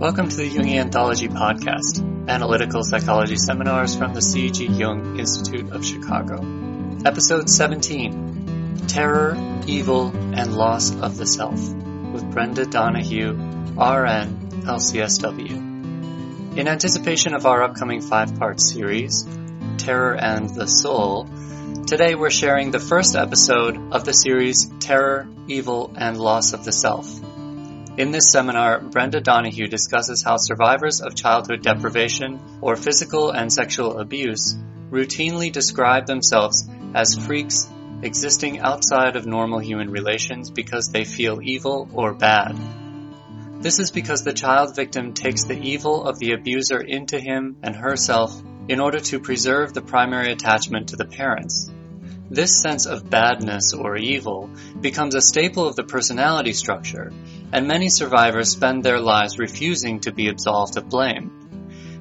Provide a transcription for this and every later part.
Welcome to the Jungian Anthology Podcast, analytical psychology seminars from the C.G. Jung Institute of Chicago. Episode 17, Terror, Evil, and Loss of the Self, with Brenda Donahue, RN, LCSW. In anticipation of our upcoming 5-part series, Terror and the Soul, today we're sharing the first episode of the series Terror, Evil, and Loss of the Self. In this seminar, Brenda Donahue discusses how survivors of childhood deprivation or physical and sexual abuse routinely describe themselves as freaks existing outside of normal human relations because they feel evil or bad. This is because the child victim takes the evil of the abuser into him and herself in order to preserve the primary attachment to the parents. This sense of badness or evil becomes a staple of the personality structure, and many survivors spend their lives refusing to be absolved of blame.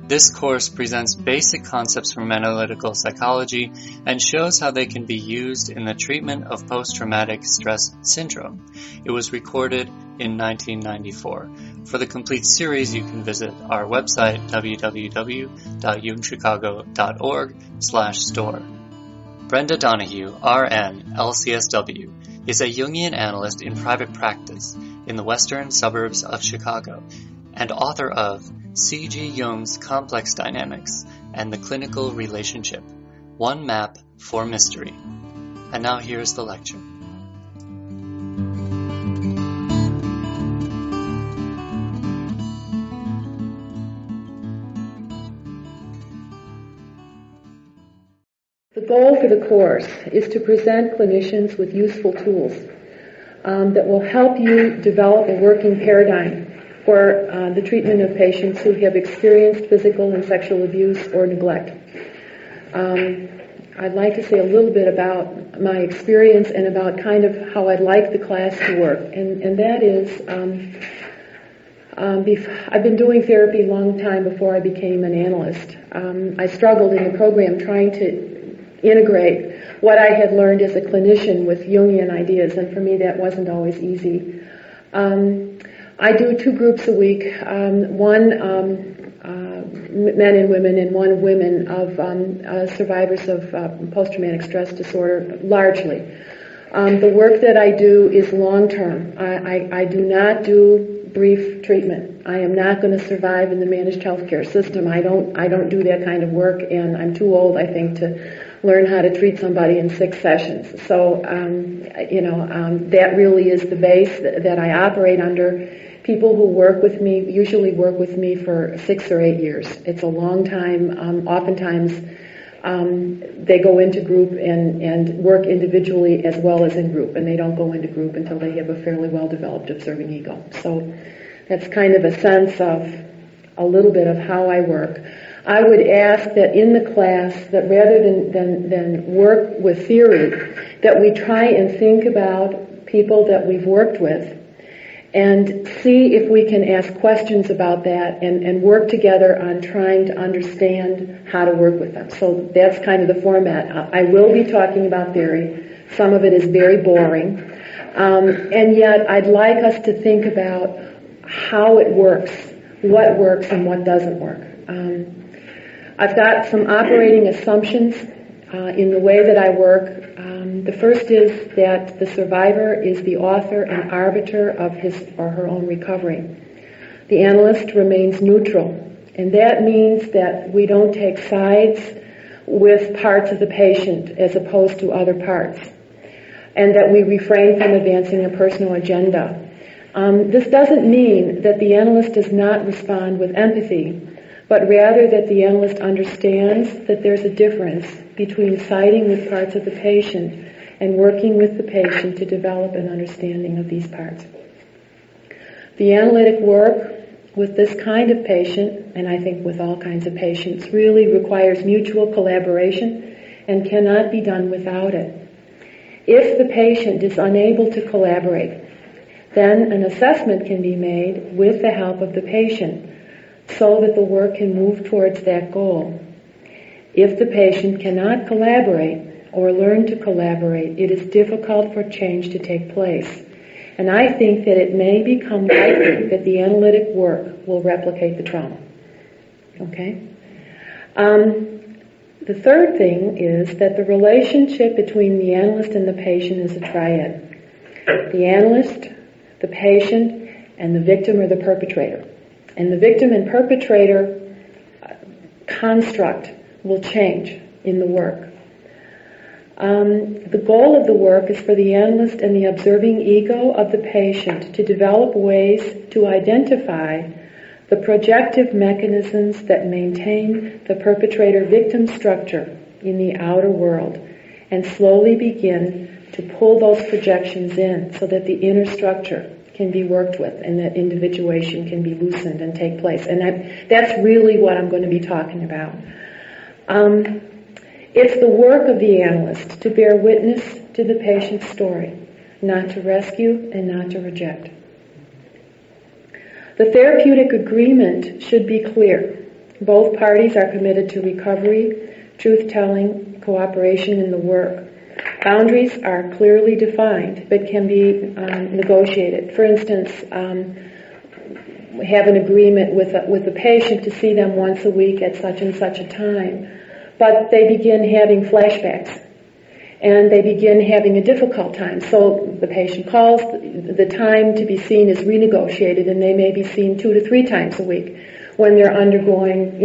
This course presents basic concepts from analytical psychology and shows how they can be used in the treatment of post-traumatic stress syndrome. It was recorded in 1994. For the complete series, you can visit our website, www.jungchicago.org/store. Brenda Donahue, RN, LCSW, is a Jungian analyst in private practice in the western suburbs of Chicago and author of C.G. Jung's Complex Dynamics and the Clinical Relationship, One Map for Mystery. And now here's the lecture. The goal for the course is to present clinicians with useful tools that will help you develop a working paradigm for the treatment of patients who have experienced physical and sexual abuse or neglect. I'd like to say a little bit about my experience and about kind of how I'd like the class to work. And that is, I've been doing therapy a long time before I became an analyst. I struggled in the program trying to integrate what I had learned as a clinician with Jungian ideas, and for me that wasn't always easy. I do 2 groups a week, one men and women and one women of survivors of post-traumatic stress disorder, largely. The work that I do is long-term. I do not do brief treatment. I am not going to survive in the managed healthcare system. I don't do that kind of work, and I'm too old, I think, to learn how to treat somebody in 6 sessions. So, that really is the base that I operate under. People who work with me usually work with me for 6 or 8 years. It's a long time. Oftentimes, they go into group and work individually as well as in group, and they don't go into group until they have a fairly well-developed observing ego. So that's kind of a sense of a little bit of how I work. I would ask that in the class, that rather than work with theory, that we try and think about people that we've worked with and see if we can ask questions about that and work together on trying to understand how to work with them. So that's kind of the format. I will be talking about theory. Some of it is very boring. And yet I'd like us to think about how it works, what works and what doesn't work. I've got some operating assumptions in the way that I work. The first is that the survivor is the author and arbiter of his or her own recovery. The analyst remains neutral, and that means that we don't take sides with parts of the patient as opposed to other parts, and that we refrain from advancing a personal agenda. This doesn't mean that the analyst does not respond with empathy, but rather that the analyst understands that there's a difference between siding with parts of the patient and working with the patient to develop an understanding of these parts. The analytic work with this kind of patient, and I think with all kinds of patients, really requires mutual collaboration and cannot be done without it. If the patient is unable to collaborate, then an assessment can be made with the help of the patient so that the work can move towards that goal. If the patient cannot collaborate or learn to collaborate, it is difficult for change to take place. And I think that it may become likely that the analytic work will replicate the trauma. Okay? The third thing is that the relationship between the analyst and the patient is a triad. The analyst, the patient, and the victim or the perpetrator. And the victim and perpetrator construct will change in the work. The goal of the work is for the analyst and the observing ego of the patient to develop ways to identify the projective mechanisms that maintain the perpetrator-victim structure in the outer world, and slowly begin to pull those projections in so that the inner structure can be worked with and that individuation can be loosened and take place. And that's really what I'm going to be talking about. It's the work of the analyst to bear witness to the patient's story, not to rescue and not to reject. The therapeutic agreement should be clear. Both parties are committed to recovery, truth-telling, cooperation in the work. Boundaries are clearly defined, but can be negotiated. For instance, have an agreement with the patient to see them once a week at such and such a time, but they begin having flashbacks, and they begin having a difficult time. So the patient calls, the time to be seen is renegotiated, and they may be seen 2 to 3 times a week when they're undergoing,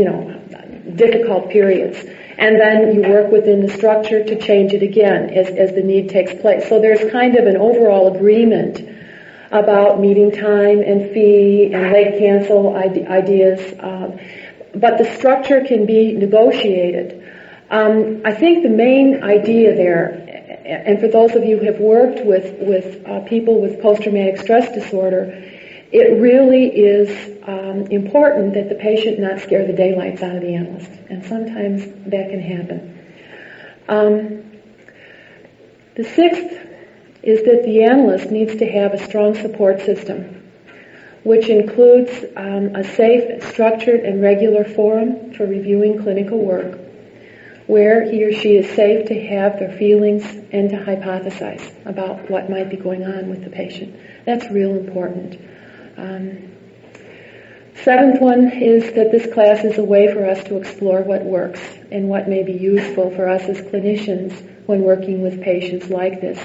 difficult periods. And then you work within the structure to change it again as the need takes place. So there's kind of an overall agreement about meeting time and fee and late cancel ideas, but the structure can be negotiated. I think the main idea there, and for those of you who have worked with people with post-traumatic stress disorder, it really is important that the patient not scare the daylights out of the analyst, and sometimes that can happen. The sixth is that the analyst needs to have a strong support system, which includes a safe, structured, and regular forum for reviewing clinical work, where he or she is safe to have their feelings and to hypothesize about what might be going on with the patient. That's real important. Seventh one is that this class is a way for us to explore what works and what may be useful for us as clinicians when working with patients like this.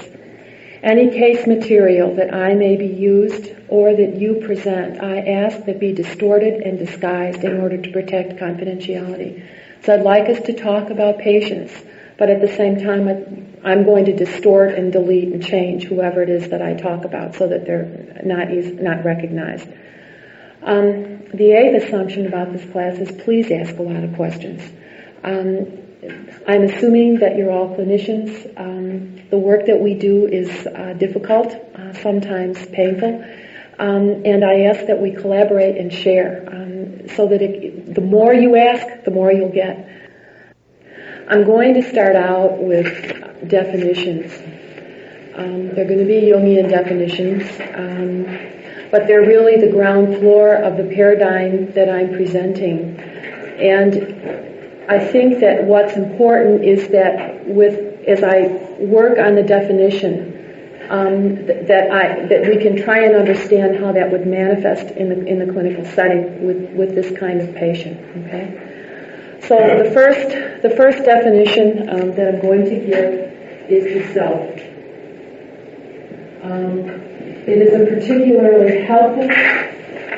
Any case material that I may be used or that you present, I ask that be distorted and disguised in order to protect confidentiality. So I'd like us to talk about patients, but at the same time I'm going to distort and delete and change whoever it is that I talk about so that they're not recognized. The eighth assumption about this class is please ask a lot of questions. I'm assuming that you're all clinicians. The work that we do is difficult, sometimes painful, and I ask that we collaborate and share so that the more you ask, the more you'll get. I'm going to start out with definitions. They're going to be Jungian definitions, but they're really the ground floor of the paradigm that I'm presenting. And I think that what's important is that as I work on the definition, that we can try and understand how that would manifest in the clinical setting with this kind of patient. Okay. So the first definition that I'm going to give is the self. It is a particularly helpful,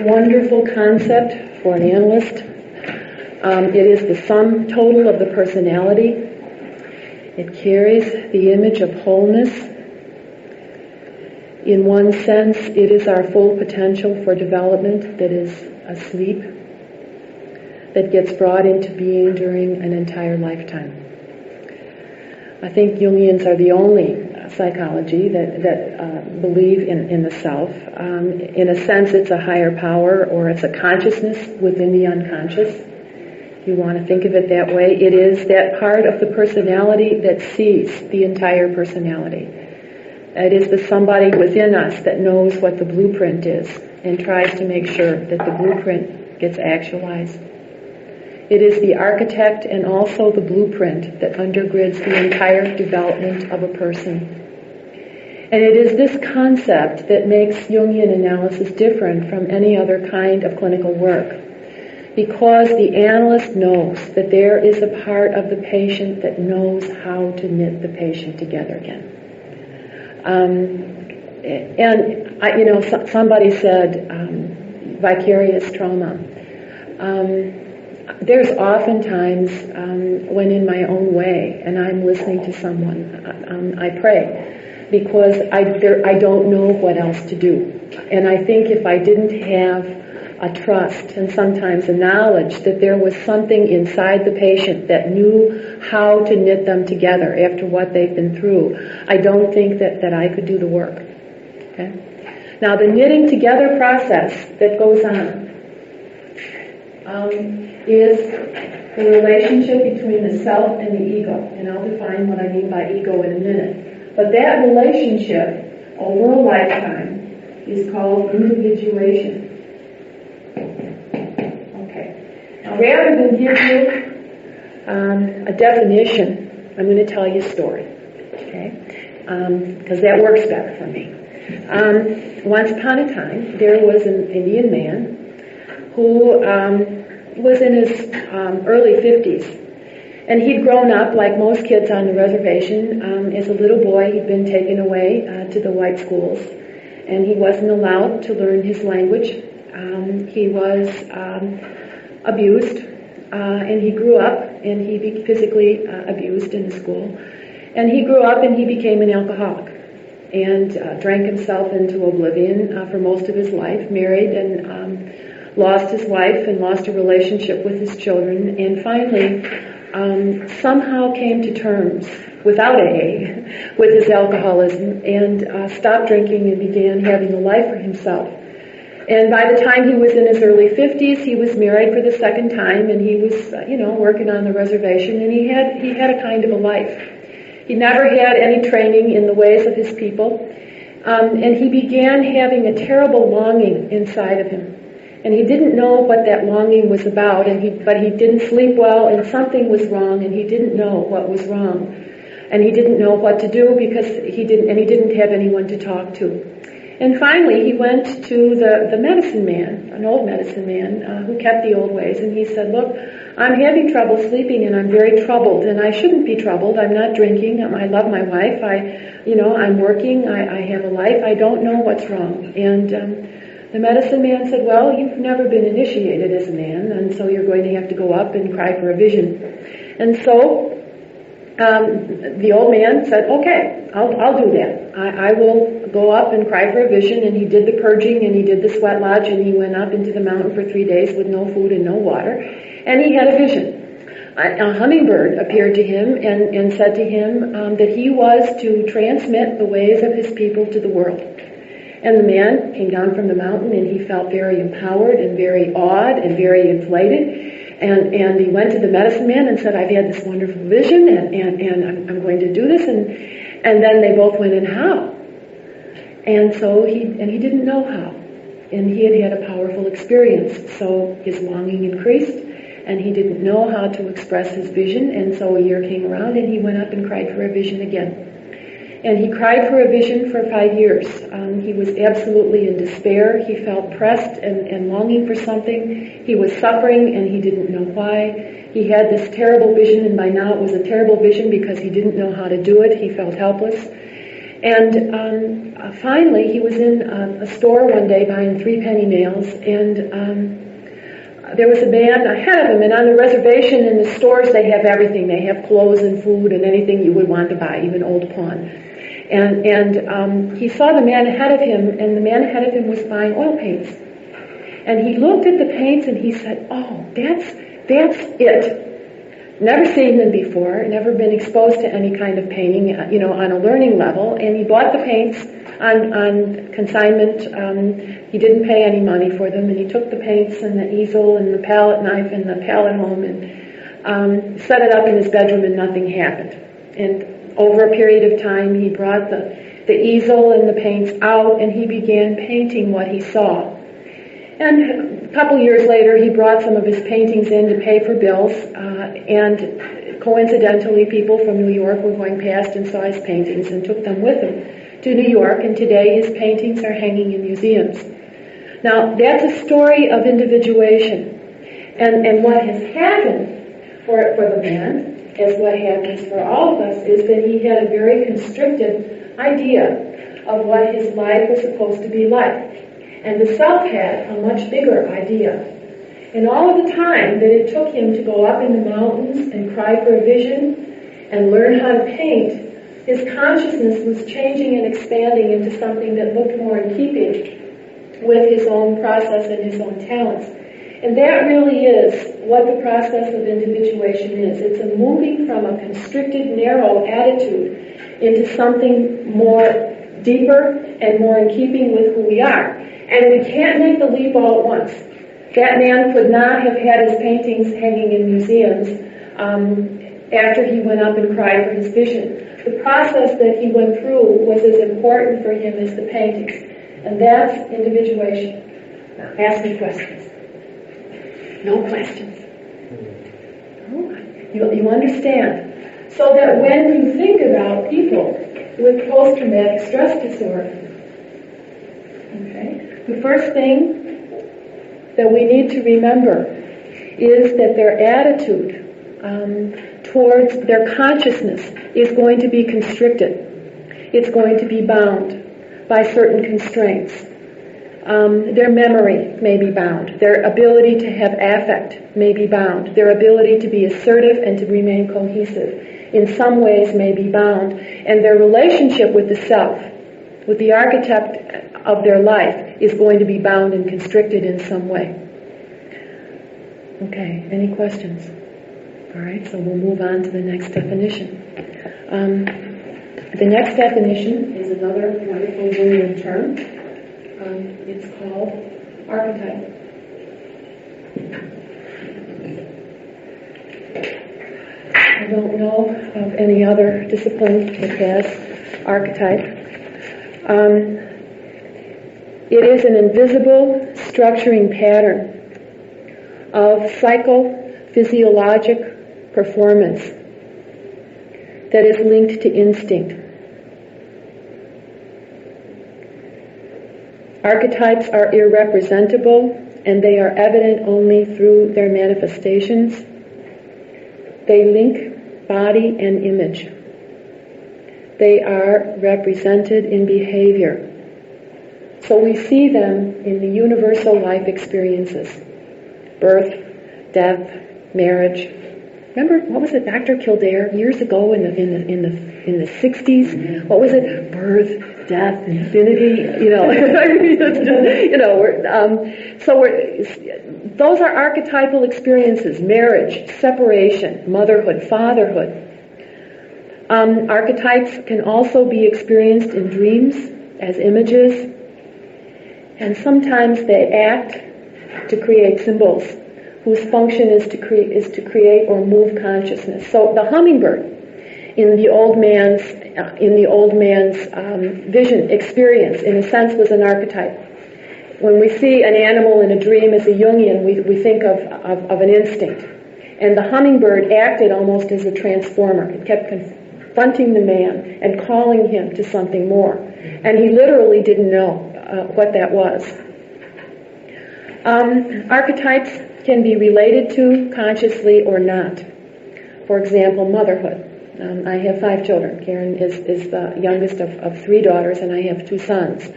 wonderful concept for an analyst. It is the sum total of the personality. It carries the image of wholeness. In one sense, it is our full potential for development that is asleep, that gets brought into being during an entire lifetime. I think Jungians are the only psychology that believe in the self. In a sense, it's a higher power, or it's a consciousness within the unconscious. If you want to think of it that way, it is that part of the personality that sees the entire personality. It is the somebody within us that knows what the blueprint is and tries to make sure that the blueprint gets actualized. It is the architect and also the blueprint that undergirds the entire development of a person. And it is this concept that makes Jungian analysis different from any other kind of clinical work. Because the analyst knows that there is a part of the patient that knows how to knit the patient together again. Somebody said vicarious trauma. There's oftentimes when in my own way, and I'm listening to someone, I pray. Because I don't know what else to do. And I think if I didn't have a trust and sometimes a knowledge that there was something inside the patient that knew how to knit them together after what they've been through, I don't think that I could do the work. Okay? Now the knitting together process that goes on is the relationship between the self and the ego. And I'll define what I mean by ego in a minute. But that relationship over a lifetime is called individuation. Okay. Now rather than give you a definition, I'm going to tell you a story. Okay? Because that works better for me. Once upon a time, there was an Indian man who was in his early 50s. And he'd grown up, like most kids on the reservation, as a little boy. He'd been taken away to the white schools, and he wasn't allowed to learn his language. He was abused, and he grew up, and he be physically abused in the school. And he grew up, and he became an alcoholic, and drank himself into oblivion for most of his life, married, and lost his wife, and lost a relationship with his children, and finally somehow came to terms, without AA, with his alcoholism and stopped drinking and began having a life for himself. And by the time he was in his early 50s, he was married for the second time, and he was, working on the reservation, and he had a kind of a life. He never had any training in the ways of his people, and he began having a terrible longing inside of him. And he didn't know what that longing was about, but he didn't sleep well, and something was wrong, and he didn't know what was wrong. And he didn't know what to do because he didn't have anyone to talk to. And finally, he went to the medicine man, an old medicine man, who kept the old ways, and he said, "Look, I'm having trouble sleeping, and I'm very troubled, and I shouldn't be troubled. I'm not drinking. I love my wife. I'm working. I have a life. I don't know what's wrong." And the medicine man said, "Well, you've never been initiated as a man, and so you're going to have to go up and cry for a vision." And so the old man said, "Okay, I'll do that. I will go up and cry for a vision." And he did the purging, and he did the sweat lodge, and he went up into the mountain for 3 days with no food and no water, and he had a vision. A hummingbird appeared to him and said to him that he was to transmit the ways of his people to the world. And the man came down from the mountain, and he felt very empowered and very awed and very inflated. And he went to the medicine man and said, "I've had this wonderful vision, and I'm going to do this." And then they both went in, "How?" And so he didn't know how. And he had a powerful experience. So his longing increased, and he didn't know how to express his vision. And so a year came around, and he went up and cried for a vision again. And he cried for a vision for 5 years. He was absolutely in despair. He felt pressed and longing for something. He was suffering, and he didn't know why. He had this terrible vision, and by now it was a terrible vision because he didn't know how to do it. He felt helpless. And finally, he was in a store one day buying 3-penny nails, and there was a man ahead of him, and on the reservation in the stores they have everything. They have clothes and food and anything you would want to buy, even old pawn. And he saw the man ahead of him, and the man ahead of him was buying oil paints. And he looked at the paints and he said, "Oh, that's it." Never seen them before, never been exposed to any kind of painting, on a learning level. And he bought the paints on consignment. He didn't pay any money for them, and he took the paints and the easel and the palette knife and the palette home and set it up in his bedroom, and nothing happened. And over a period of time, he brought the easel and the paints out, and he began painting what he saw. And a couple years later, he brought some of his paintings in to pay for bills, and coincidentally, people from New York were going past and saw his paintings and took them with them to New York, and today his paintings are hanging in museums. Now, that's a story of individuation. And what has happened for the man, as what happens for all of us, is that he had a very constricted idea of what his life was supposed to be like. And the self had a much bigger idea. And all of the time that it took him to go up in the mountains and cry for a vision and learn how to paint, his consciousness was changing and expanding into something that looked more in keeping with his own process and his own talents. And that really is what the process of individuation is. It's a moving from a constricted, narrow attitude into something more deeper and more in keeping with who we are. And we can't make the leap all at once. That man could not have had his paintings hanging in museums after he went up and cried for his vision. The process that he went through was as important for him as the paintings. And that's individuation. Now, ask me questions. No questions. Oh, you understand. So that when you think about people with post-traumatic stress disorder, okay, the first thing that we need to remember is that their attitude towards their consciousness is going to be constricted. It's going to be bound by certain constraints. Their memory may be bound. Their ability to have affect may be bound. Their ability to be assertive and to remain cohesive in some ways may be bound. And their relationship with the self, with the architect of their life, is going to be bound and constricted in some way. Okay, any questions? All right, so we'll move on to the next definition. The next definition is another wonderful Jungian term. It's called archetype. I don't know of any other discipline that has archetype. It is an invisible structuring pattern of psychophysiologic performance that is linked to instinct. Archetypes are irrepresentable, and they are evident only through their manifestations. They link body and image. They are represented in behavior. So we see them in the universal life experiences: birth, death, marriage. Remember, what was it, Dr. Kildare, years ago in the 60s? What was it? Birth, death, infinity. Those are archetypal experiences: marriage, separation, motherhood, fatherhood. Archetypes can also be experienced in dreams as images, and sometimes they act to create symbols whose function is to create or move consciousness. So the hummingbird in the old man's vision experience, in a sense, was an archetype. When we see an animal in a dream as a Jungian, we think of an instinct. And the hummingbird acted almost as a transformer. It kept confronting the man and calling him to something more. And he literally didn't know what that was. Archetypes can be related to consciously or not. For example, motherhood. I have 5 children. Karen is the youngest of 3 daughters, and I have 2 sons.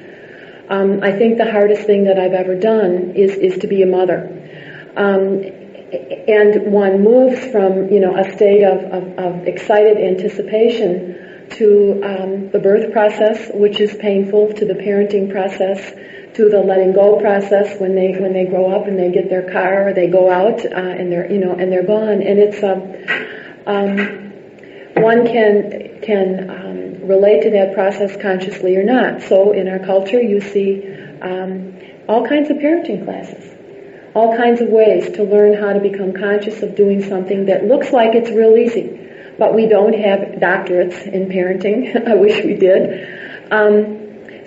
I think the hardest thing that I've ever done is to be a mother. And one moves from, a state of excited anticipation to the birth process, which is painful, to the parenting process, to the letting go process when they grow up and they get their car or they go out and they're gone. And it's one can relate to that process consciously or not. So in our culture, you see all kinds of parenting classes, all kinds of ways to learn how to become conscious of doing something that looks like it's real easy. But we don't have doctorates in parenting. I wish we did.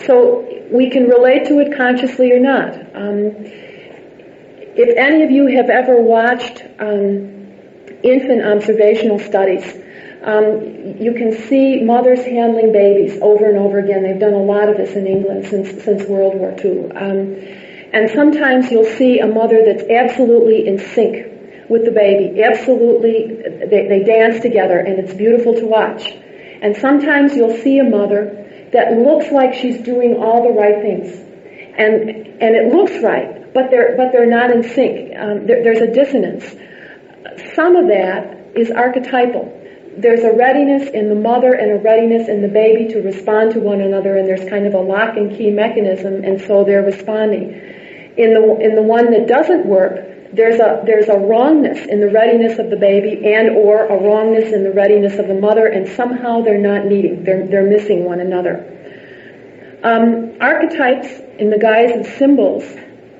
So we can relate to it consciously or not. If any of you have ever watched infant observational studies, You can see mothers handling babies over and over again. They've done a lot of this in England since World War II. And sometimes you'll see a mother that's absolutely in sync with the baby. Absolutely, they dance together, and it's beautiful to watch. And sometimes you'll see a mother that looks like she's doing all the right things, and it looks right, but they're not in sync. There's a dissonance. Some of that is archetypal. There's a readiness in the mother and a readiness in the baby to respond to one another, and there's kind of a lock and key mechanism, and so they're responding. In the one that doesn't work, there's a wrongness in the readiness of the baby and or a wrongness in the readiness of the mother, and somehow they're not meeting. They're missing one another. Archetypes in the guise of symbols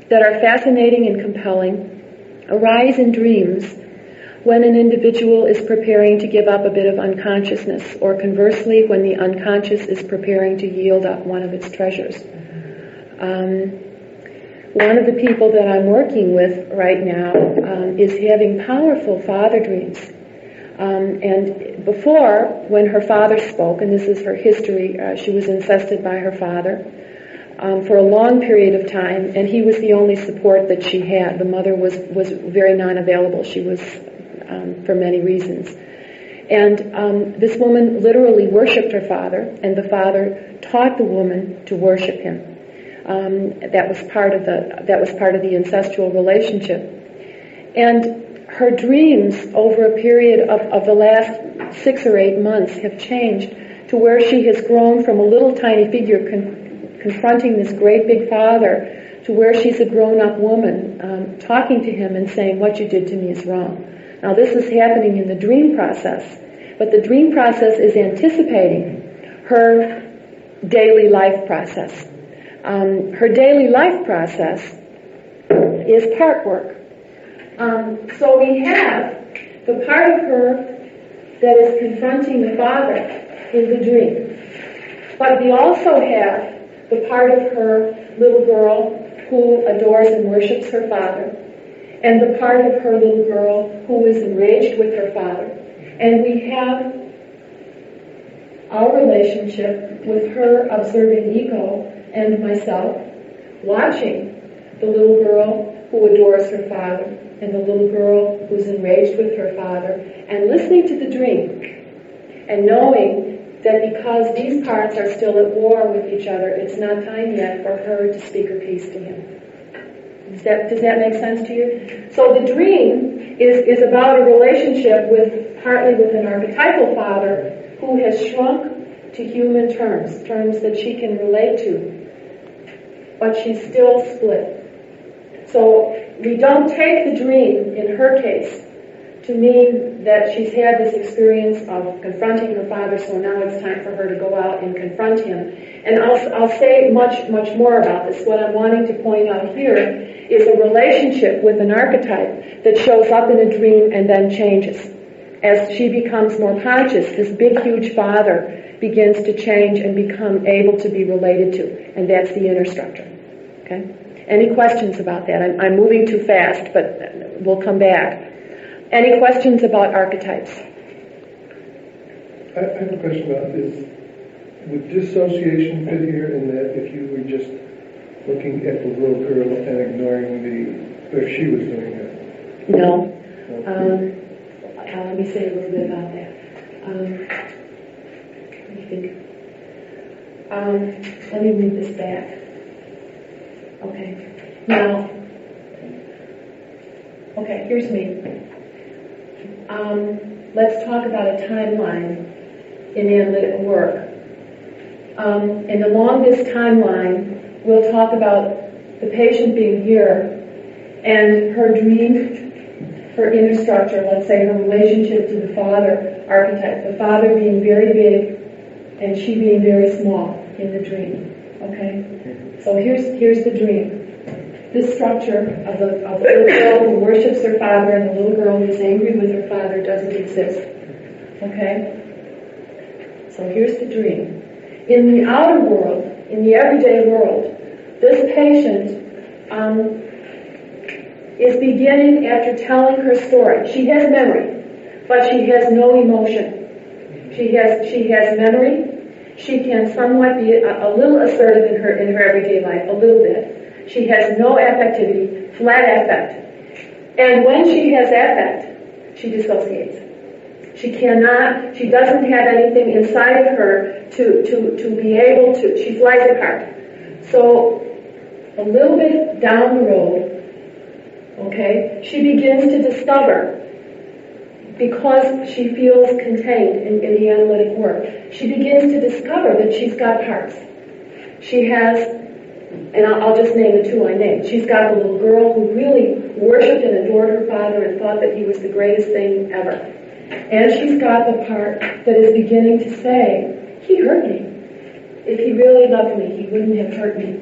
that are fascinating and compelling arise in dreams when an individual is preparing to give up a bit of unconsciousness, or conversely, when the unconscious is preparing to yield up one of its treasures. One of the people that I'm working with right now is having powerful father dreams. And before, when her father spoke, and this is her history, she was incested by her father for a long period of time, and he was the only support that she had. The mother was very non-available. She was, for many reasons. And this woman literally worshipped her father, and the father taught the woman to worship him. That was part of the incestual relationship. And her dreams over a period of the last 6 or 8 months have changed to where she has grown from a little tiny figure confronting this great big father to where she's a grown-up woman talking to him and saying, "What you did to me is wrong." Now this is happening in the dream process, but the dream process is anticipating her daily life process. Her daily life process is part work. So we have the part of her that is confronting the father in the dream. But we also have the part of her little girl who adores and worships her father, and the part of her little girl who is enraged with her father. And we have our relationship with her observing ego and myself, watching the little girl who adores her father and the little girl who's enraged with her father, and listening to the dream and knowing that because these parts are still at war with each other, it's not time yet for her to speak her piece to him. Does that make sense to you? So the dream is about a relationship partly with an archetypal father who has shrunk to human terms that she can relate to, but she's still split. So we don't take the dream, in her case, to mean that she's had this experience of confronting her father, so now it's time for her to go out and confront him. And I'll say much more about this. What I'm wanting to point out here is a relationship with an archetype that shows up in a dream and then changes. As she becomes more conscious, this big, huge father begins to change and become able to be related to, and that's the inner structure. Okay? Any questions about that? I'm moving too fast, but we'll come back. Any questions about archetypes? I have a question about this. Would dissociation fit here in that if you were just looking at the little girl and ignoring if she was doing it? No. Let me say a little bit about that. Let me think. Let me move this back. Okay. Now, here's me. Let's talk about a timeline in analytical work. And along this timeline, we'll talk about the patient being here and her dream, her inner structure, let's say her relationship to the father archetype, the father being very big and she being very small in the dream. Okay? So here's the dream. This structure of the little girl who worships her father and the little girl who's angry with her father doesn't exist. Okay? So here's the dream. In the outer world, in the everyday world, this patient is beginning after telling her story. She has memory, but she has no emotion. She has memory. She can somewhat be a little assertive in her everyday life, a little bit. She has no affectivity, flat affect. And when she has affect, she dissociates. She doesn't have anything inside of her to be able to, she flies apart. So, a little bit down the road, okay, she begins to discover, because she feels contained in the analytic work, she begins to discover that she's got parts. She has, and I'll just name the two I named. She's got the little girl who really worshipped and adored her father and thought that he was the greatest thing ever. And she's got the part that is beginning to say, he hurt me. If he really loved me, he wouldn't have hurt me.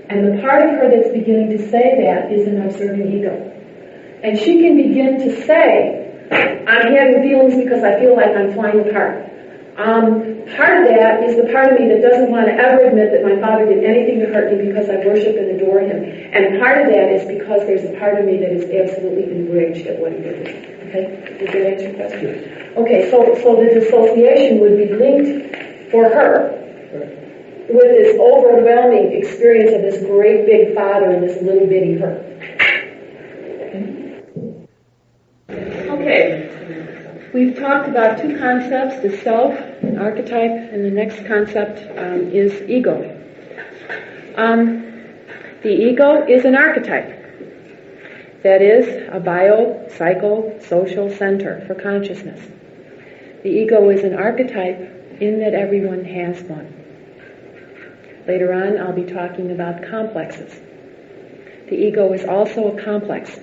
And the part of her that's beginning to say that is an observing ego. And she can begin to say, I'm having feelings because I feel like I'm flying apart. Part of that is the part of me that doesn't want to ever admit that my father did anything to hurt me because I worship and adore him. And part of that is because there's a part of me that is absolutely enraged at what he did. Okay? Did that answer your question? Okay, so the dissociation would be linked for her with this overwhelming experience of this great big father and this little bitty her. Okay. We've talked about two concepts, the self, an archetype, and the next concept is ego. The ego is an archetype. That is a bio-psycho-social center for consciousness. The ego is an archetype in that everyone has one. Later on, I'll be talking about complexes. The ego is also a complex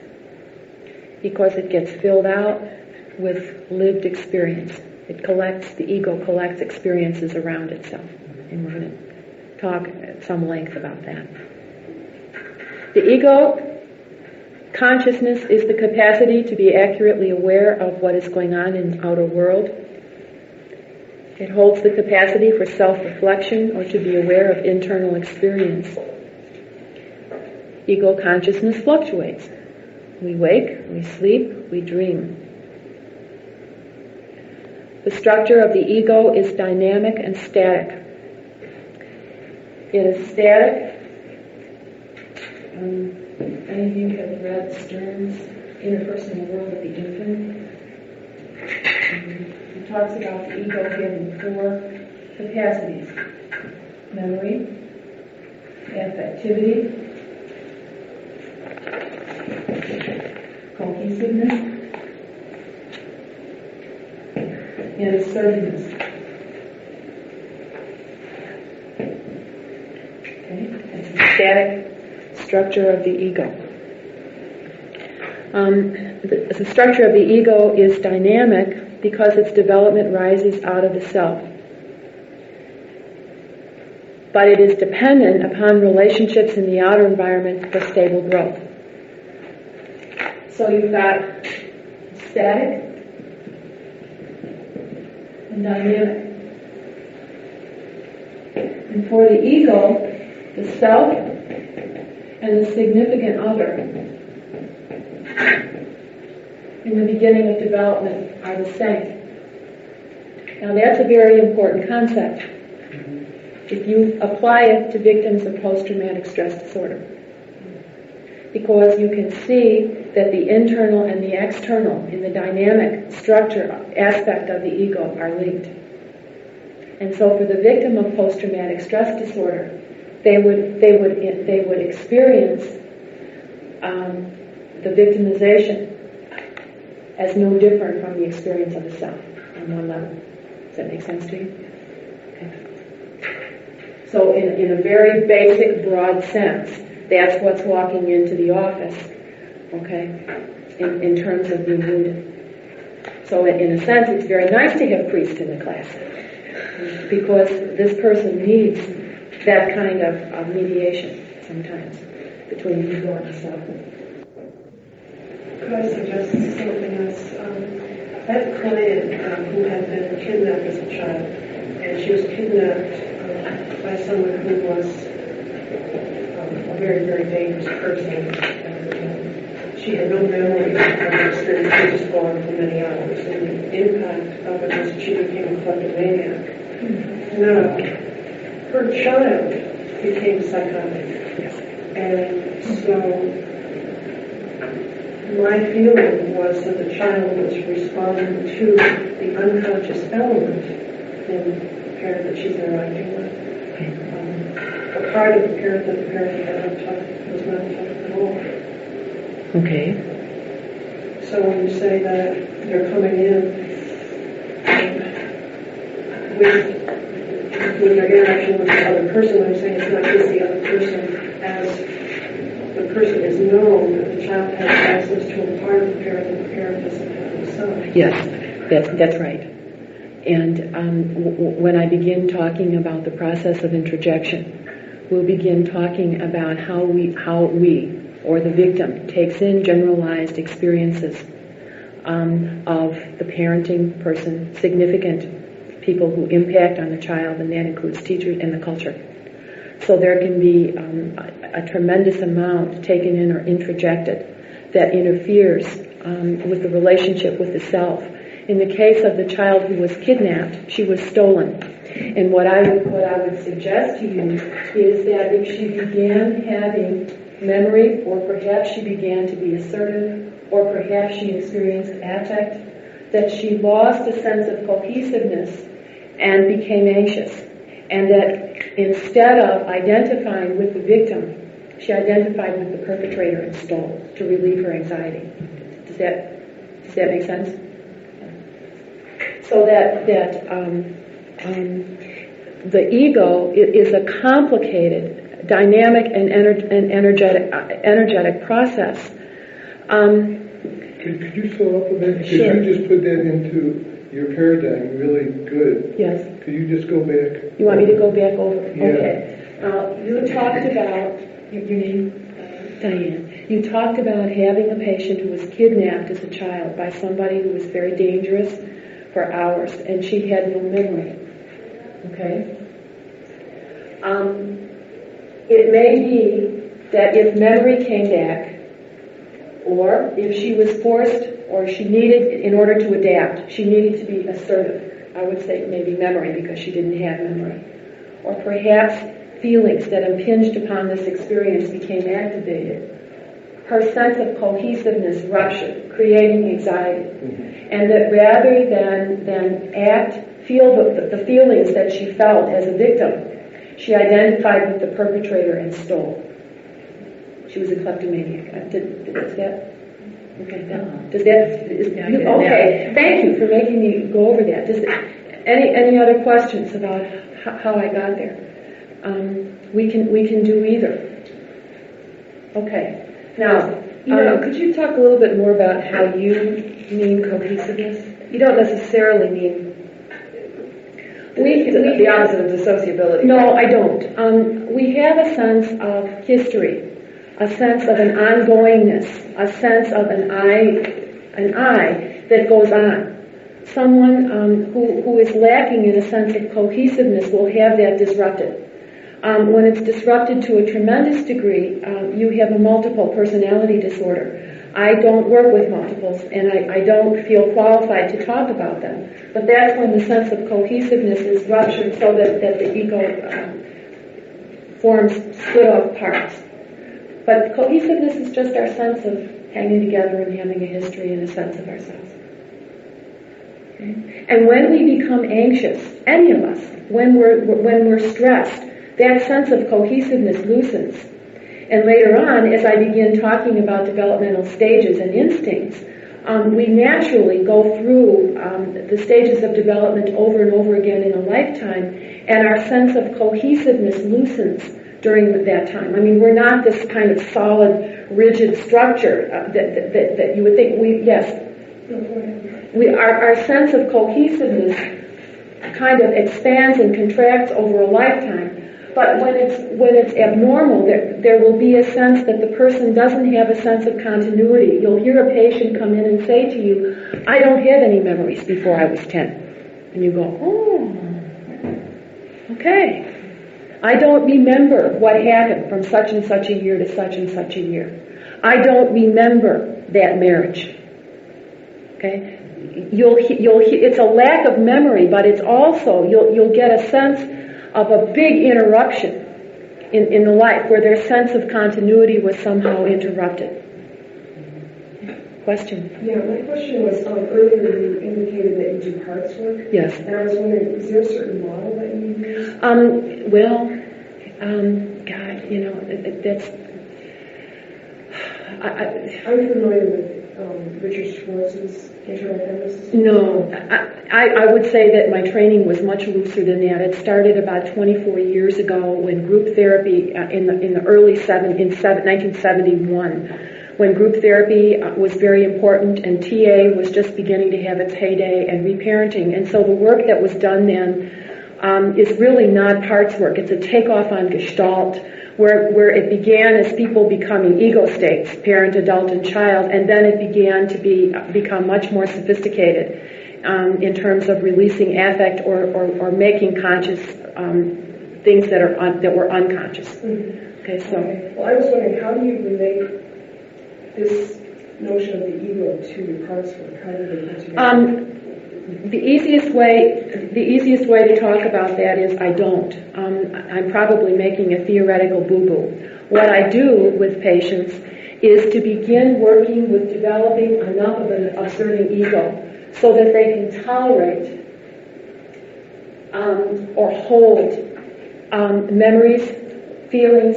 because it gets filled out with lived experience. The ego collects experiences around itself. And we're going to talk at some length about that. The ego consciousness is the capacity to be accurately aware of what is going on in the outer world. It holds the capacity for self-reflection or to be aware of internal experience. Ego consciousness fluctuates. We wake, we sleep, we dream. The structure of the ego is dynamic and static. It is static. Any of you have read Stern's Interpersonal World of the Infant? He talks about the ego having four capacities: memory, affectivity, cohesiveness, and assertiveness. Okay? That's the static structure of the ego. The structure of the ego is dynamic because its development rises out of the self. But it is dependent upon relationships in the outer environment for stable growth. So you've got static and dynamic. And for the ego, the self and the significant other in the beginning of development are the same. Now that's a very important concept if you apply it to victims of post-traumatic stress disorder, because you can see that the internal and the external in the dynamic structure aspect of the ego are linked. And so for the victim of post-traumatic stress disorder, they would experience the victimization as no different from the experience of the self on one level. Does that make sense to you? Okay. So in a very basic, broad sense, that's what's walking into the office, okay, in terms of being wounded. So in a sense, it's very nice to have priests in the class, because this person needs that kind of mediation sometimes between the ego and the self. Could I suggest something else? I had a client who had been kidnapped as a child, and she was kidnapped by someone who was a very, very dangerous person. And she she had no memory of this thing. She was just gone for many hours. And the impact of it was she became a kleptomaniac. Now, her child became psychotic. And so my feeling was that the child was responding to the unconscious element in the parent that she's interacting with. A part of the parent that the parent was not taught at all. Okay. So when you say that they're coming in with their interaction with the other person, I'm saying it's not just the other person. As the person is known, that the child has access to a part of the parent that the parent doesn't have himself. Yes, that's right. And when I begin talking about the process of introjection, we'll begin talking about how we, or the victim, takes in generalized experiences of the parenting person, significant people who impact on the child, and that includes teachers and the culture. So there can be a tremendous amount taken in or introjected that interferes with the relationship with the self. In the case of the child who was kidnapped, she was stolen. And what I would suggest to you is that if she began having memory, or perhaps she began to be assertive, or perhaps she experienced affect, that she lost a sense of cohesiveness and became anxious. And that instead of identifying with the victim, she identified with the perpetrator and stole to relieve her anxiety. Does that make sense? So that the ego is a complicated, dynamic, and energetic process. Could you follow up with that? Because Sure. you just put that into your paradigm really good. Yes. Could you just go back? You want me to go back over? Yeah. Okay. You talked about, your name? Diane. You talked about having a patient who was kidnapped as a child by somebody who was very dangerous for hours, and she had no memory. Okay? It may be that if memory came back, or if she was forced, or she needed, in order to adapt, she needed to be assertive. I would say maybe memory, because she didn't have memory. Or perhaps feelings that impinged upon this experience became activated. Her sense of cohesiveness ruptured, creating anxiety. And that rather than feel the feelings that she felt as a victim, she identified with the perpetrator and stole. She was a kleptomaniac. Does that? Okay. Does that? Okay. Thank you for making me go over that. Any other questions about how I got there? We can do either. Okay. Now, could you talk a little bit more about how you mean cohesiveness? You don't necessarily mean the opposite of dissociability. No, I don't. We have a sense of history, a sense of an ongoingness, a sense of an I that goes on. Someone who is lacking in a sense of cohesiveness will have that disrupted. When it's disrupted to a tremendous degree, you have a multiple personality disorder. I don't work with multiples, and I don't feel qualified to talk about them. But that's when the sense of cohesiveness is ruptured so that the ego forms split-off parts. But cohesiveness is just our sense of hanging together and having a history and a sense of ourselves. Okay? And when we become anxious, any of us, when we're stressed, that sense of cohesiveness loosens. And later on, as I begin talking about developmental stages and instincts, we naturally go through the stages of development over and over again in a lifetime, and our sense of cohesiveness loosens during that time. I mean, we're not this kind of solid, rigid structure that you would think. Our sense of cohesiveness kind of expands and contracts over a lifetime. But when it's abnormal, there will be a sense that the person doesn't have a sense of continuity. You'll hear a patient come in and say to you, "I don't have any memories before I was 10." And you go, "Oh, okay. I don't remember what happened from such and such a year to such and such a year. I don't remember that marriage. Okay? It's a lack of memory, but it's also, you'll get a sense of a big interruption in the life where their sense of continuity was somehow interrupted. Question? Yeah, my question was, earlier you indicated that you do parts work. Yes. And I was wondering, is there a certain model that you use? God, you know, that's... I'm familiar with Richard Schwartz's interdependence. No, I would say that my training was much looser than that. It started about 24 years ago when group therapy, in the early 1971, when group therapy was very important and TA was just beginning to have its heyday and reparenting. And so the work that was done then is really not parts work. It's a takeoff on Gestalt, where it began as people becoming ego states, parent, adult, and child, and then it began to become much more sophisticated in terms of releasing affect or making conscious things that were unconscious. Mm-hmm. Okay, so. Okay. Well, I was wondering, how do you relate this notion of the ego to parts work? How do they put together? The easiest way to talk about that is I don't. I'm probably making a theoretical boo-boo. What I do with patients is to begin working with developing enough of an observing ego so that they can tolerate or hold memories, feelings,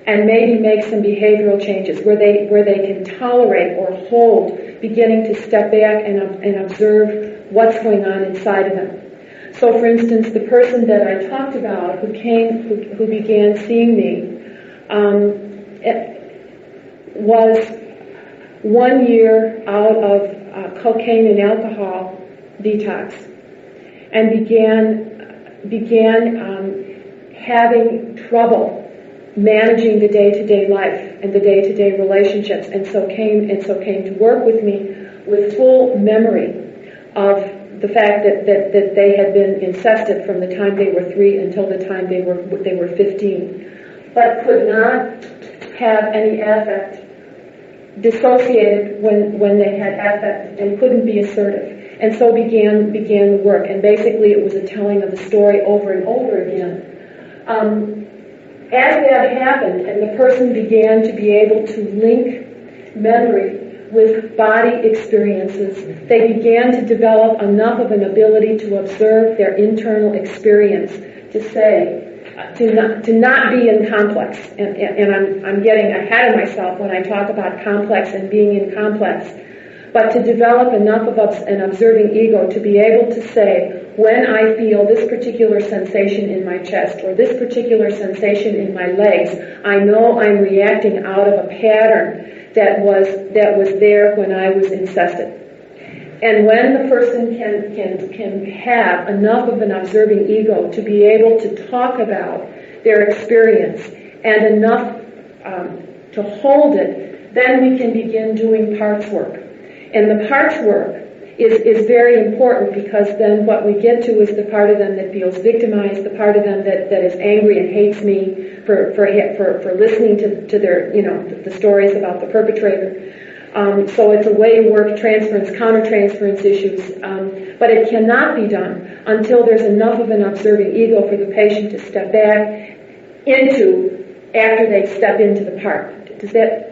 and maybe make some behavioral changes where they can tolerate or hold, beginning to step back and observe what's going on inside of them. So, for instance, the person that I talked about who began seeing me was 1 year out of cocaine and alcohol detox, and began having trouble managing the day-to-day life and the day-to-day relationships, and so came to work with me with full memory of the fact that they had been incested from the time they were 3 until the time they were 15, but could not have any affect, dissociated when they had affect, and couldn't be assertive, and so began the work. And basically, it was a telling of the story over and over again. As that happened, and the person began to be able to link memory with body experiences, they began to develop enough of an ability to observe their internal experience, to not be in complex. And I'm getting ahead of myself when I talk about complex and being in complex, but to develop enough of an observing ego to be able to say, when I feel this particular sensation in my chest or this particular sensation in my legs, I know I'm reacting out of a pattern that was there when I was incested. And when the person can have enough of an observing ego to be able to talk about their experience and enough to hold it, then we can begin doing parts work. And the parts work is very important, because then what we get to is the part of them that feels victimized, the part of them that is angry and hates me for listening to their, the stories about the perpetrator. So it's a way to work transference, countertransference issues, but it cannot be done until there's enough of an observing ego for the patient to step back into after they step into the part. Does that?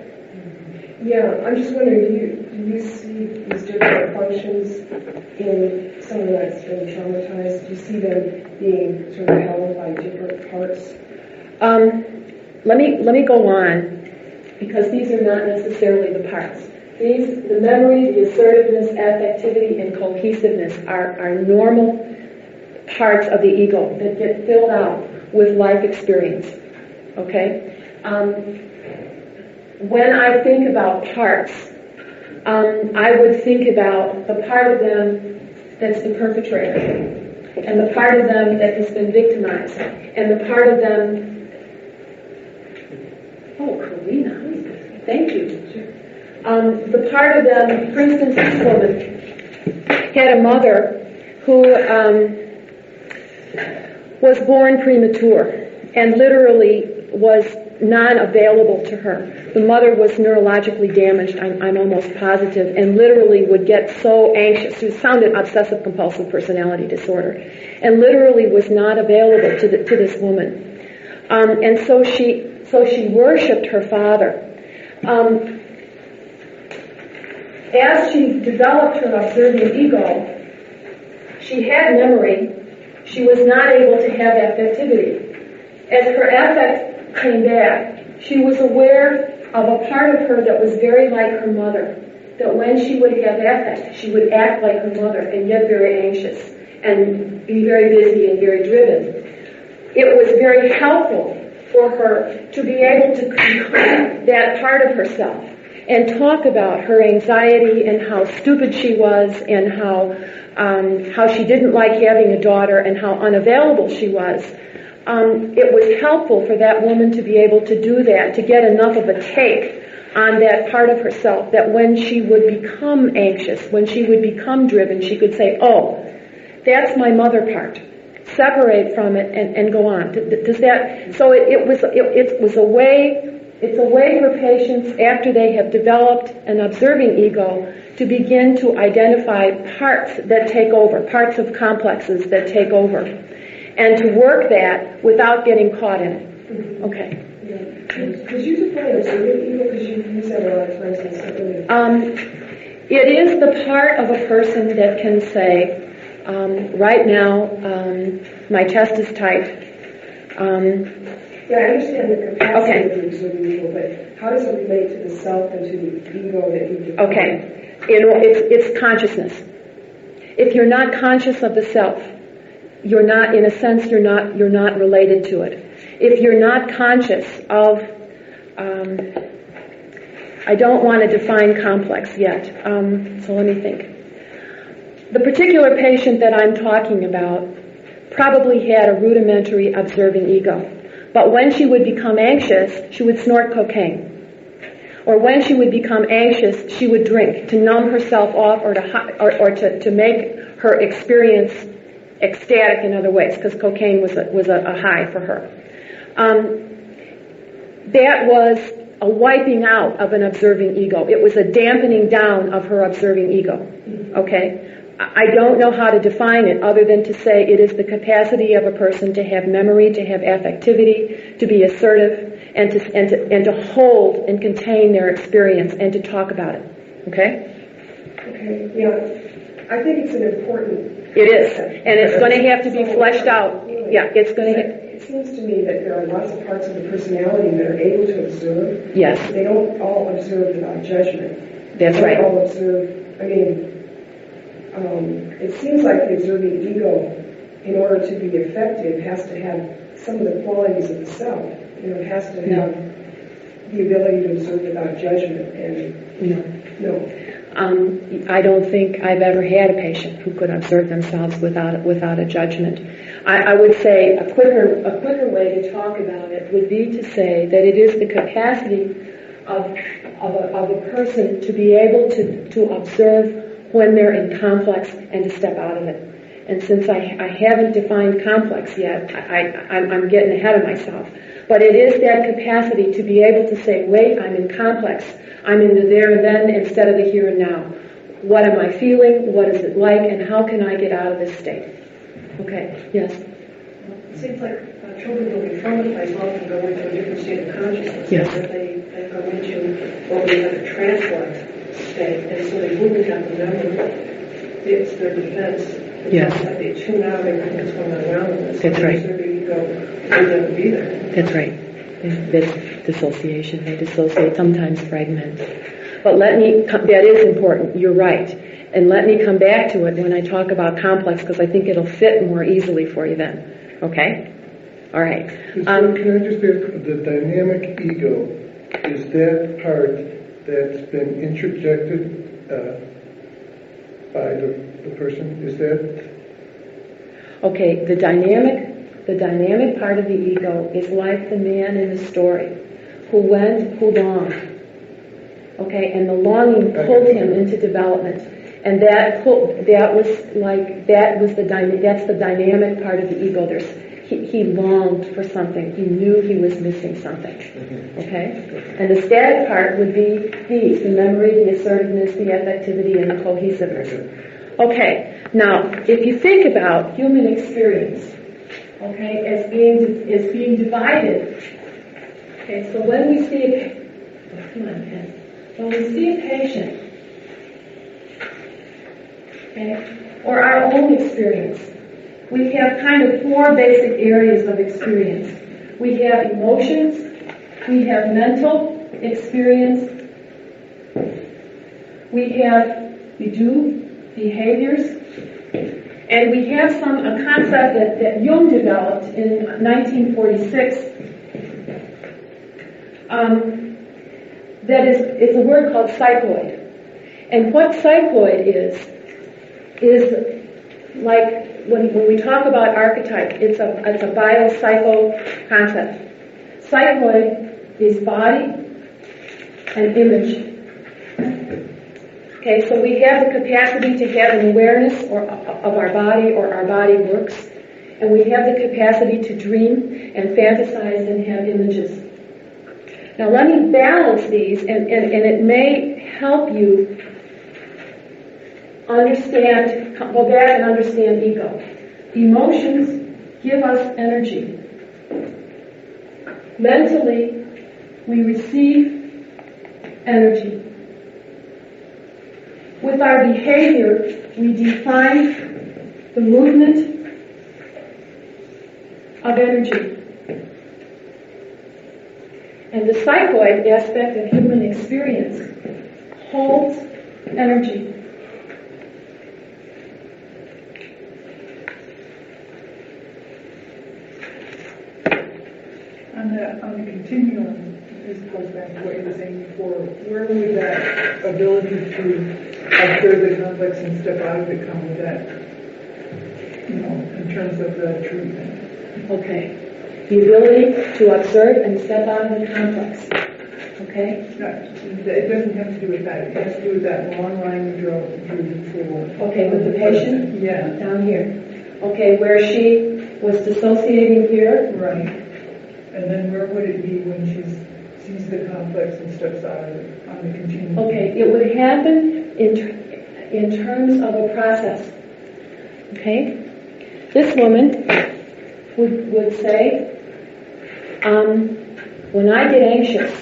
Yeah, I'm just wondering, do you see these different functions in someone that's been traumatized? Do you see them being sort of held by different parts? Let me go on, because these are not necessarily the parts. The memory, the assertiveness, affectivity, and cohesiveness are normal parts of the ego that get filled out with life experience. Okay? When I think about parts, I would think about the part of them that's the perpetrator, and the part of them that has been victimized, and the part of them... Oh, Karina, thank you. The part of them, for instance, this woman had a mother who was born premature, and literally was non-available to her. The mother was neurologically damaged, I'm almost positive, and literally would get so anxious. She sounded obsessive-compulsive personality disorder, and literally was not available to this woman. And so she worshipped her father. As she developed her observing ego, she had memory. She was not able to have affectivity. As her affect came back, she was aware of a part of her that was very like her mother. That when she would have affect, she would act like her mother and get very anxious and be very busy and very driven. It was very helpful for her to be able to confront that part of herself and talk about her anxiety and how stupid she was and how she didn't like having a daughter and how unavailable she was. It was helpful for that woman to be able to do that, to get enough of a take on that part of herself that when she would become anxious, when she would become driven, she could say, oh, that's my mother part. Separate from it and go on. Does that? So it was a way. It's a way for patients after they have developed an observing ego to begin to identify parts that take over, parts of complexes that take over, and to work that without getting caught in it. Okay. Yeah. Could you define observing ego? Because you use that a lot of times in separation. It is the part of a person that can say, right now, my chest is tight. Yeah, I understand the capacity of the observing ego, but how does it relate to the self and to the ego that you define? Okay, it's consciousness. If you're not conscious of the self, you're not, in a sense, you're not related to it. If you're not conscious of, I don't want to define complex yet, so let me think. The particular patient that I'm talking about probably had a rudimentary observing ego. But when she would become anxious, she would snort cocaine. Or when she would become anxious, she would drink to numb herself off or to make her experience ecstatic in other ways, because cocaine was a high for her. That was a wiping out of an observing ego. It was a dampening down of her observing ego. Okay? I don't know how to define it other than to say it is the capacity of a person to have memory, to have affectivity, to be assertive, and to hold and contain their experience and to talk about it. Okay? Okay, yeah. I think it's an important... It is. And it's going to have to be fleshed out. Yeah, it's going to... It seems to me that there are lots of parts of the personality that are able to observe. Yes. They don't all observe without judgment. That's right. They don't all observe... it seems like the observing ego, in order to be effective, has to have some of the qualities of the self. It has to have the ability to observe without judgment. And no. I don't think I've ever had a patient who could observe themselves without a judgment. I would say a quicker way to talk about it would be to say that it is the capacity of a person to be able to observe when they're in complex and to step out of it. And since I haven't defined complex yet, I'm getting ahead of myself. But it is that capacity to be able to say, wait, I'm in complex. I'm in the there and then instead of the here and now. What am I feeling? What is it like? And how can I get out of this state? Okay, yes? It seems like children will be traumatized often go into a different state of consciousness. Yes. That they go into what we have a transport state, and so they wouldn't have the memory. It's their defense. It's Yes. like they tune out everything that's going on around them. So That's right. their ego would never be there. That's right. That's dissociation. They dissociate, sometimes fragment. But that is important. You're right. And let me come back to it when I talk about complex, because I think it'll fit more easily for you then. Okay? All right. Can I just ask, the dynamic ego, is that part that's been interjected by the person? Is that... Okay, the dynamic part of the ego is like the man in the story who longed. Okay, and the longing pulled him into development. And that's the dynamic part of the ego. he longed for something. He knew he was missing something. Okay? And the static part would be these: the memory, the assertiveness, the affectivity, and the cohesiveness. Okay. Now, if you think about human experience, okay, as being divided. Okay, so when we see when we see a patient, okay, or our own experience, we have kind of four basic areas of experience. We have emotions, we have mental experience, we do behaviors, and we have a concept that Jung developed in 1946. It's a word called psychoid. And what psychoid is like when we talk about archetype, it's a biopsycho concept. Psychoid is body and image. Okay, so we have the capacity to have an awareness of our body, or our body works, and we have the capacity to dream and fantasize and have images. Now let me balance these, and it may help you go back and understand ego. Emotions give us energy. Mentally, we receive energy. With our behavior, we define the movement of energy. And the psychoid aspect of human experience holds energy. On the continuum, this goes back to what you were saying before, where would that ability to observe the complex and step out of it come with that, in terms of the treatment? Okay. The ability to observe and step out of the complex. Okay? It doesn't have to do with that. It has to do with that long line we drew before. Okay, with the patient? Yeah. Down here. Okay, where she was dissociating here? Right. And then where would it be when she sees the complex and steps out of it on the continuum? Okay, it would happen in terms of a process. Okay? This woman would say, when I get anxious,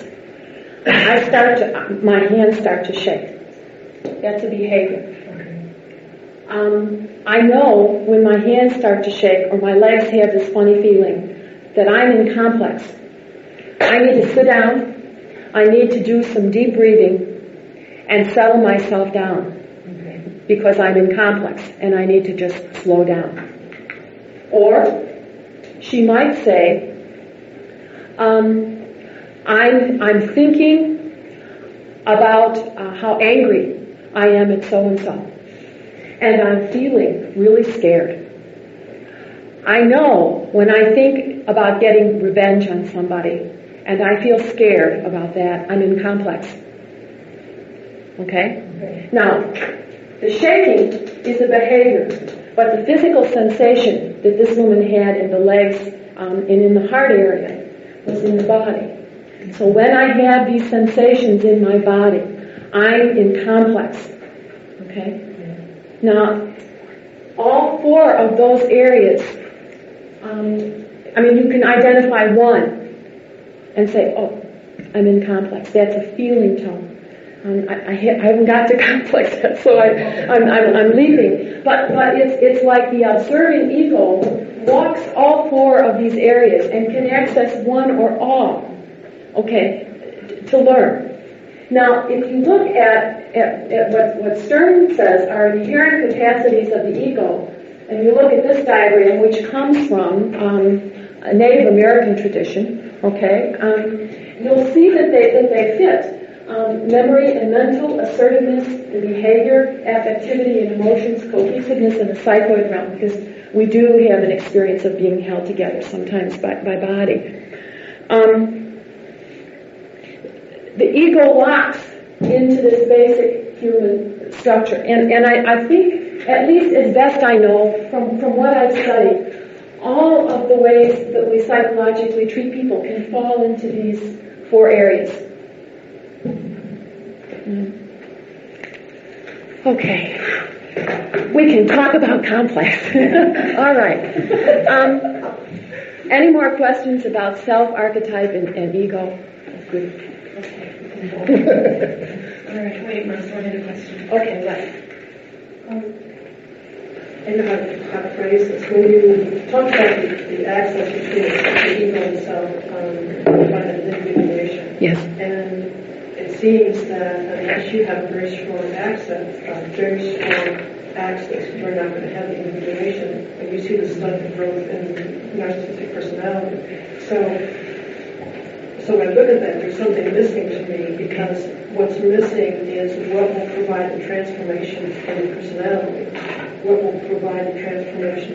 my hands start to shake. That's a behavior. Okay. I know when my hands start to shake or my legs have this funny feeling that I'm in complex. I need to sit down. I need to do some deep breathing and settle myself down, because I'm in complex and I need to just slow down. Or she might say, I'm thinking about how angry I am at so-and-so, and I'm feeling really scared. I know when I think about getting revenge on somebody, and I feel scared about that, I'm in complex. Okay? Now, the shaking is a behavior, but the physical sensation that this woman had in the legs and in the heart area was in the body. So when I have these sensations in my body, I'm in complex. Okay? Now, all four of those areas, you can identify one and say, oh, I'm in complex. That's a feeling tone. I haven't got to complex yet, so I'm leaping. But it's like the observing ego walks all four of these areas and can access one or all, okay, to learn. Now, if you look at what Stern says are inherent capacities of the ego, and you look at this diagram, which comes from a Native American tradition, okay, you'll see that they fit. Memory and mental, assertiveness and behavior, affectivity and emotions, cohesiveness in the psychoid realm, because we do have an experience of being held together sometimes by body. The ego locks into this basic human structure, and I think, at least as best I know from what I've studied, all of the ways that we psychologically treat people can fall into these 4 areas. Okay. We can talk about complex. All right. Any more questions about self, archetype, and ego? Good. All right, wait, Marcia, I had a question. Okay, right. I know how to phrase this. When you talk about the access between the ego and self, by the individuation, Yes. and it seems that unless you have very strong access, you're not going to have the individuation. And you see the sudden growth in narcissistic personality. So when I look at that, there's something missing to me, because what's missing is what will provide the transformation in the personality, what will provide the transformation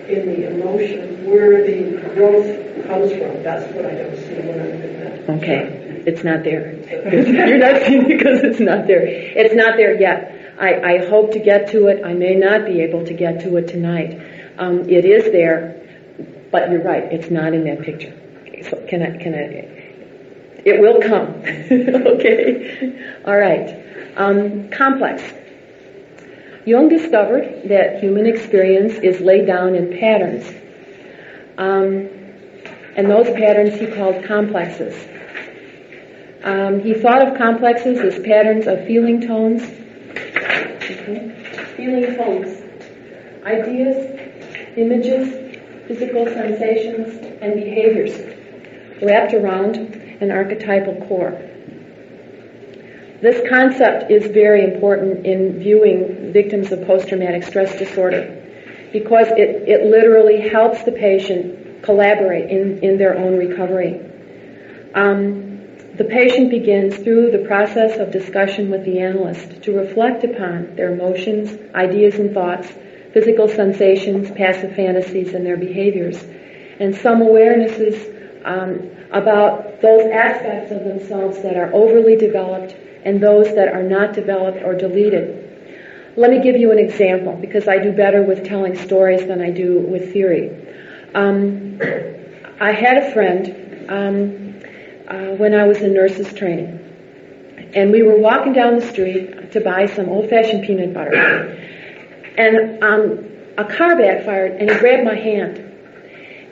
in the emotion, where the growth comes from. That's what I don't see when I look at that. Okay. It's not there. You're not seeing it because it's not there. It's not there yet. I hope to get to it. I may not be able to get to it tonight. It is there, but you're right. It's not in that picture. So can I? It will come. Okay. All right. Complex. Jung discovered that human experience is laid down in patterns. And those patterns he called complexes. He thought of complexes as patterns of feeling tones. Feeling tones. Ideas, images, physical sensations, and behaviors wrapped around an archetypal core. This concept is very important in viewing victims of post-traumatic stress disorder, because it literally helps the patient collaborate in their own recovery. The patient begins through the process of discussion with the analyst to reflect upon their emotions, ideas and thoughts, physical sensations, passive fantasies, and their behaviors, and some awarenesses about those aspects of themselves that are overly developed and those that are not developed or deleted. Let me give you an example, because I do better with telling stories than I do with theory. I had a friend when I was in nurses training, and we were walking down the street to buy some old-fashioned peanut butter, and a car backfired and he grabbed my hand,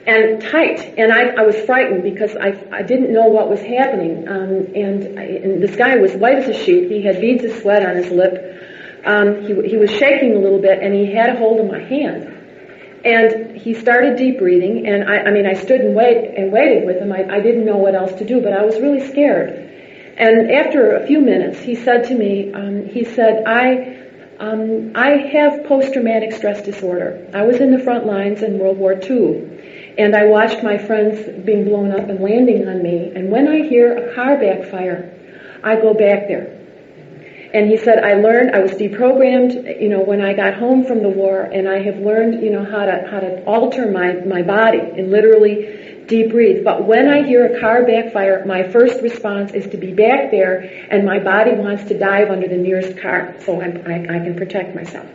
and tight, and I was frightened because I didn't know what was happening, and this guy was white as a sheet. He had beads of sweat on his lip. He was shaking a little bit, and he had a hold of my hand. And he started deep breathing, and I stood and waited with him. I didn't know what else to do, but I was really scared. And after a few minutes, he said to me, I have post-traumatic stress disorder. I was in the front lines in World War II, and I watched my friends being blown up and landing on me. And when I hear a car backfire, I go back there. And he said, I was deprogrammed, when I got home from the war, and I have learned, how to alter my body and literally deep breathe. But when I hear a car backfire, my first response is to be back there, and my body wants to dive under the nearest car so I can protect myself.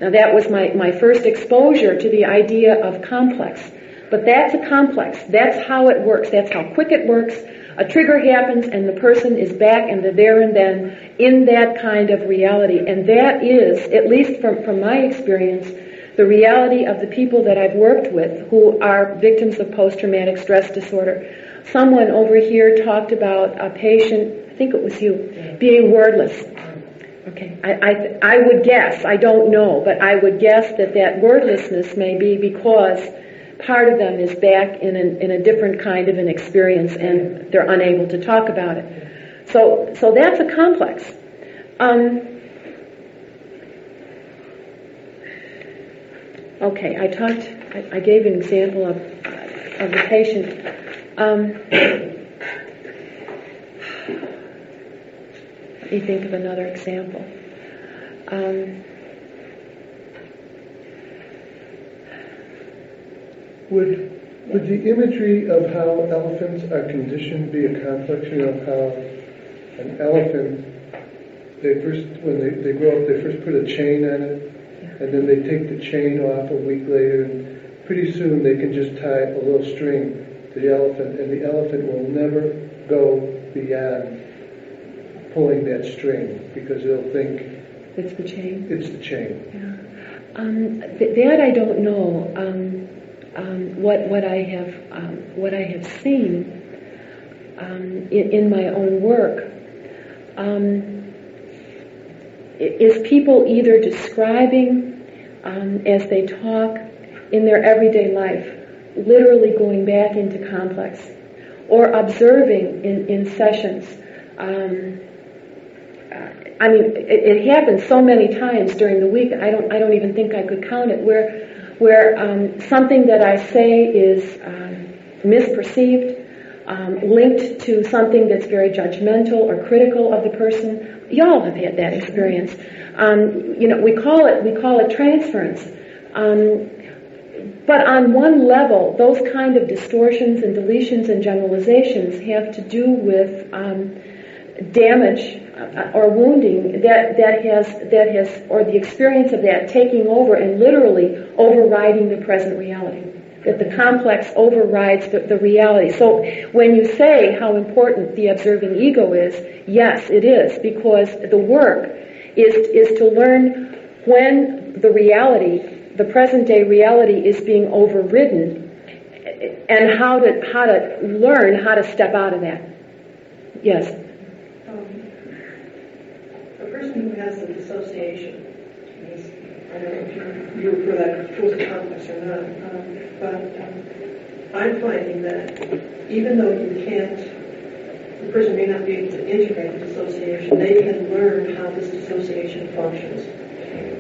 Now that was my first exposure to the idea of complex. But that's a complex. That's how it works. That's how quick it works. A trigger happens and the person is back and the there and then in that kind of reality. And that is, at least from my experience, the reality of the people that I've worked with who are victims of post-traumatic stress disorder. Someone over here talked about a patient, I think it was you, being wordless. Okay, I would guess, I don't know, but I would guess that wordlessness may be because part of them is back in a different kind of an experience and they're unable to talk about it. So that's a complex. Okay, I gave an example of the patient. Let me think of another example. Would the imagery of how elephants are conditioned be a complex? How an elephant, when they grow up, they first put a chain on it, and then they take the chain off a week later, and pretty soon they can just tie a little string to the elephant, and the elephant will never go beyond pulling that string, because it'll think It's the chain? it's the chain. Yeah. That I don't know. What I have seen in my own work is people either describing as they talk in their everyday life, literally going back into complex, or observing in sessions. I mean, it happens so many times during the week. I don't even think I could count it. Where something that I say is misperceived, linked to something that's very judgmental or critical of the person. Y'all have had that experience. We call it transference. But on one level, those kind of distortions and deletions and generalizations have to do with damage or wounding that has, or the experience of that taking over and literally overriding the present reality. That the complex overrides the reality. So when you say how important the observing ego is, yes, it is, because the work is to learn when the reality, the present day reality, is being overridden, and how to learn how to step out of that. Yes. A person who has the dissociation, I don't know if you refer that towards the complex or not, but I'm finding that even though the person may not be able to integrate the dissociation, they can learn how this dissociation functions.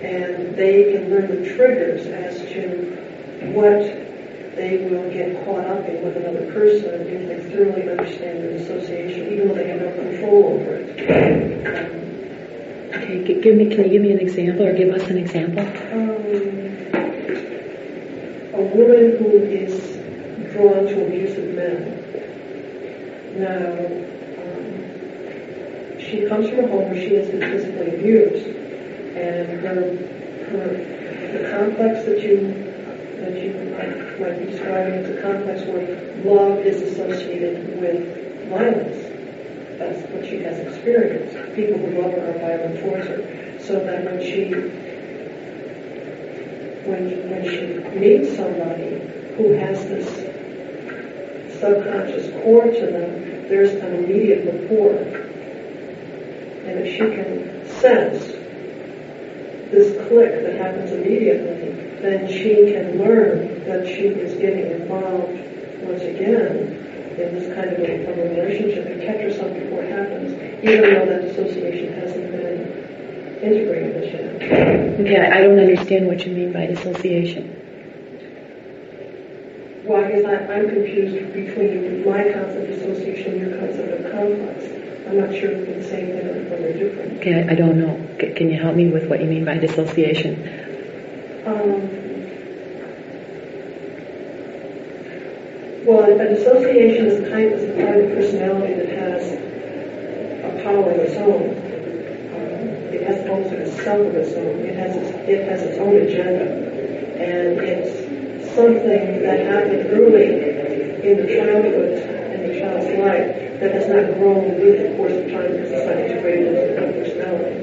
And they can learn the triggers as to what they will get caught up in with another person if they thoroughly understand the dissociation, even though they have no control over it. Okay, can you give me an example, or give us an example? A woman who is drawn to abusive men. Now, she comes from a home where she has been physically abused, and the complex that you might be describing as a complex where love is associated with violence. That's what she has experienced. People who love her are violent towards her. So that when she meets somebody who has this subconscious core to them, there's an immediate rapport. And if she can sense this click that happens immediately, then she can learn that she is getting involved once again in this kind of a relationship and catch herself before it happens, even though that dissociation hasn't been integrated as yet. Okay, I don't understand what you mean by dissociation. Well, I guess I'm confused between my concept of dissociation and your concept of complex. I'm not sure if they're the same thing or they're different. Okay, I don't know. Can you help me with what you mean by dissociation? Well, a dissociation is a kind of personality that has a power of its own. It has almost like a self of its own. It has its own agenda, and it's something that happened early in the childhood and the child's life that has not grown with the course of time because it's not integrated into the personality.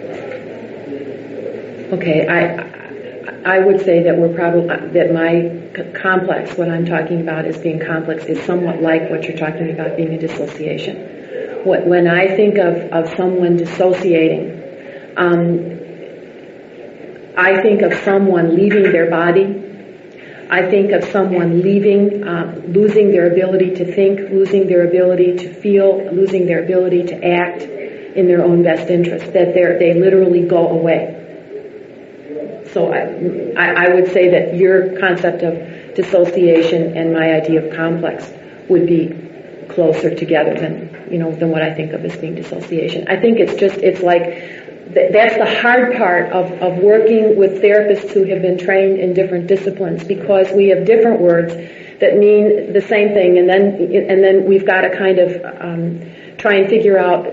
Okay, I would say that that my complex, what I'm talking about as being complex, is somewhat like what you're talking about being a dissociation. When I think of someone dissociating, I think of someone leaving their body. I think of someone losing their ability to think, losing their ability to feel, losing their ability to act in their own best interest, that they literally go away. So I would say that your concept of dissociation and my idea of complex would be closer together than what I think of as being dissociation. I think it's like that's the hard part of working with therapists who have been trained in different disciplines, because we have different words that mean the same thing, and then we've got to kind of try and figure out,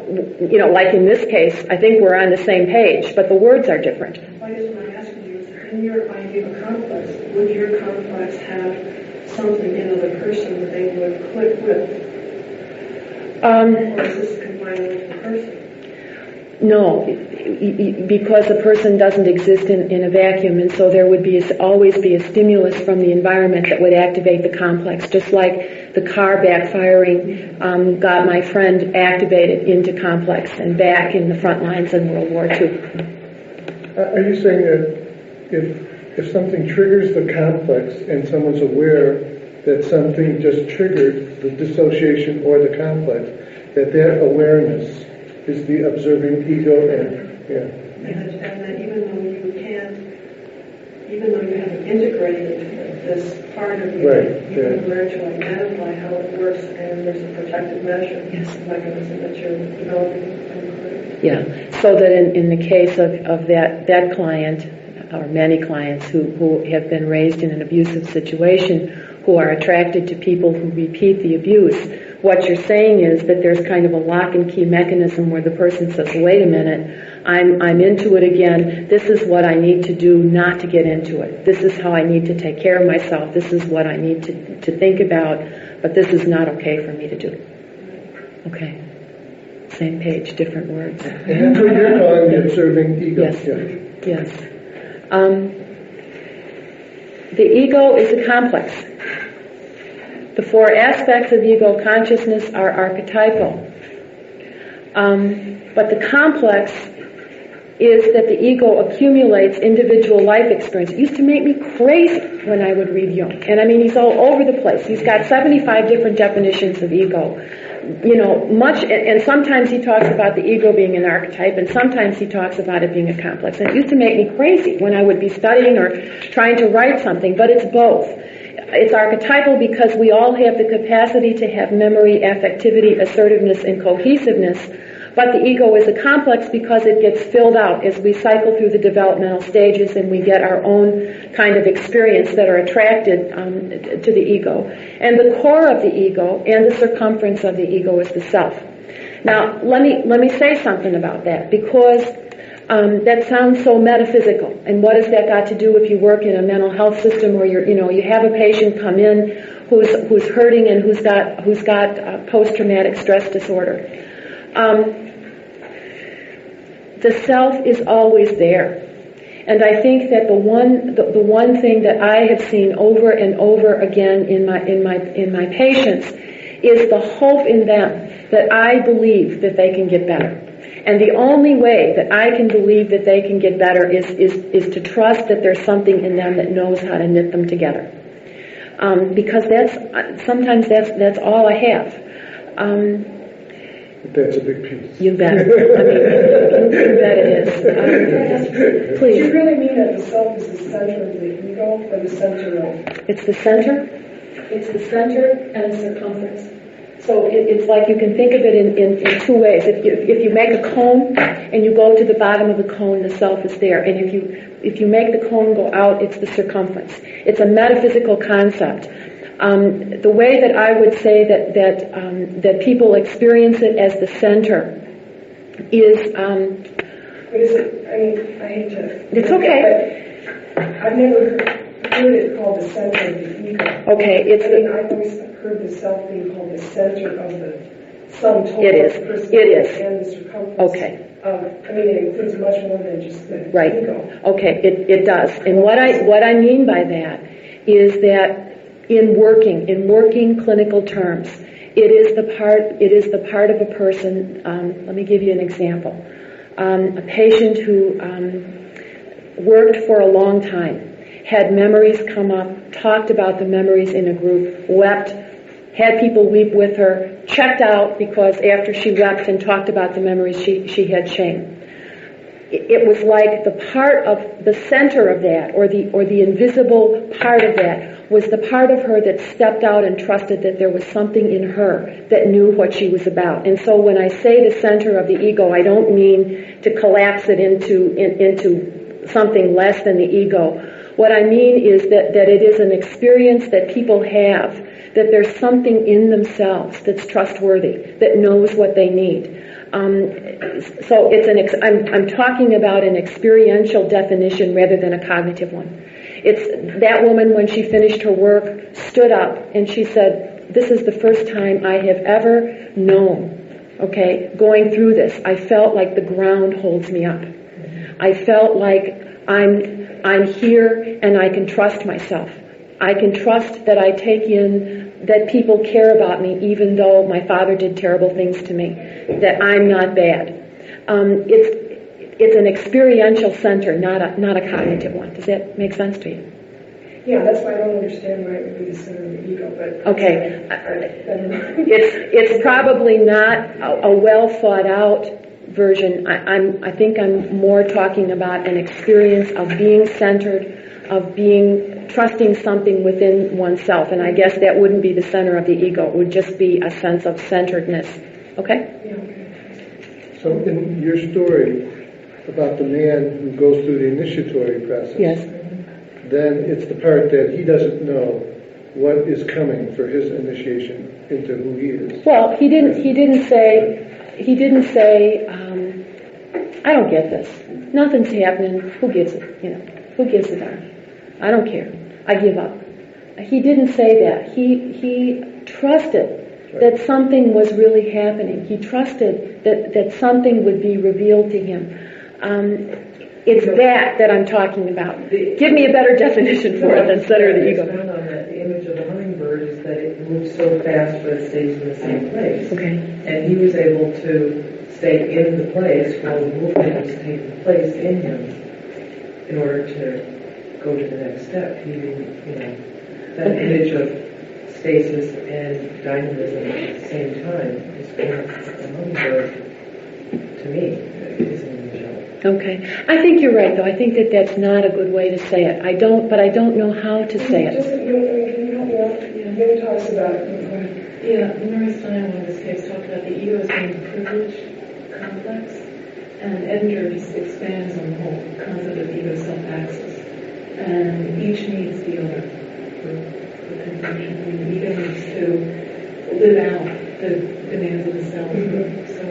like in this case, I think we're on the same page, but the words are different. I guess what I'm asking you is, in your idea of a complex, would your complex have something in another person that they would click with? Or is this confined to the person? No, because a person doesn't exist in a vacuum, and so there would always be a stimulus from the environment that would activate the complex, just like the car backfiring got my friend activated into complex and back in the front lines in World War II. Are you saying that if something triggers the complex and someone's aware that something just triggered the dissociation or the complex, that awareness is the observing ego and that even though you haven't integrated this part of you, you can learn to identify how it works, and there's a protective mechanism that you're developing. Yeah, so that in the case of that client, or many clients who have been raised in an abusive situation, who are attracted to people who repeat the abuse, what you're saying is that there's kind of a lock and key mechanism where the person says, wait a minute, I'm into it again. This is what I need to do not to get into it. This is how I need to take care of myself. This is what I need to think about, but this is not okay for me to do. Okay. Same page, different words. And that's what you're calling the observing ego. Yes. The ego is a complex. The four aspects of ego consciousness are archetypal. But the complex is that the ego accumulates individual life experience. It used to make me crazy when I would read Jung. And I mean, he's all over the place. He's got 75 different definitions of ego. And sometimes he talks about the ego being an archetype, and sometimes he talks about it being a complex. And it used to make me crazy when I would be studying or trying to write something, but it's both. It's archetypal because we all have the capacity to have memory, affectivity, assertiveness, and cohesiveness. But the ego is a complex because it gets filled out as we cycle through the developmental stages and we get our own kind of experience that are attracted to the ego. And the core of the ego and the circumference of the ego is the self. Now, let me say something about that, because that sounds so metaphysical. And what has that got to do if you work in a mental health system or you have a patient come in who's hurting and who's got post-traumatic stress disorder? The self is always there. And I think that the one thing that I have seen over and over again in my patients is the hope in them that I believe that they can get better. And the only way that I can believe that they can get better is to trust that there's something in them that knows how to knit them together. Because sometimes that's all I have. That's a big piece. You bet. You bet it is. Please. Do you really mean that the self is the center of the ego, or the center of? It's the center. It's the center and circumference. So it's like you can think of it in two ways. If you make a cone and you go to the bottom of the cone, the self is there. And if you make the cone go out, it's the circumference. It's a metaphysical concept. The way that I would say that people experience it as the center is. What is it? I mean, I hate to. It's okay. But I've never heard it called the center of the ego. Okay, I've always heard the self being called the center of the sum total it is. of the personality It is. and the circumference. Okay. I mean, it includes much more than just the Right. ego. Okay, it does. And what I mean by that is that in working clinical terms, it is the part of a person. Let me give you an example. A patient who worked for a long time, had memories come up, talked about the memories in a group, wept, had people weep with her, checked out because after she wept and talked about the memories, she had shame. It was like the part of the center of that, or the invisible part of that, was the part of her that stepped out and trusted that there was something in her that knew what she was about. And so when I say the center of the ego, I don't mean to collapse it into something less than the ego. What I mean is that it is an experience that people have, that there's something in themselves that's trustworthy, that knows what they need. So I'm talking about an experiential definition rather than a cognitive one. It's that woman, when she finished her work, stood up and she said, "This is the first time I have ever known, going through this. I felt like the ground holds me up. I felt like I'm here and I can trust myself. I can trust that I take in that people care about me even though my father did terrible things to me, that I'm not bad." It's an experiential center, not a cognitive one. Does that make sense to you? Yeah, that's why I don't understand why it would be the center of the ego, but... Okay. It's probably not a well thought out version. I think I'm more talking about an experience of being centered, of being trusting something within oneself, and I guess that wouldn't be the center of the ego. It would just be a sense of centeredness. Okay? Yeah, okay. So in your story about the man who goes through the initiatory process, Yes. then it's the part that he doesn't know what is coming for his initiation into who he is. Well, he didn't say, I don't get this. Nothing's happening. Who gives it? Who gives a darn? I don't care. I give up. He didn't say that. He trusted that something was really happening. He trusted that something would be revealed to him. It's that I'm talking about. Give me a better definition for it than center of the ego. On that, the image of the hummingbird is that it moves so fast but it stays in the same place. Okay. And he was able to stay in the place while the movement was taking place in him in order to go to the next step. He didn't, that image of stasis and dynamism at the same time is what the hummingbird, to me, is an image of. Okay. I think you're right, though. I think that's not a good way to say it. But I don't know how to say it. Can you help me out? Maybe talks about it. Yeah, Maurice Donahue in this case talked about the ego as being privileged, complex, and Edinger just expands on the whole concept of ego self-access. And each needs the other for confusion. I mean, the ego needs to live out the demands of the self. So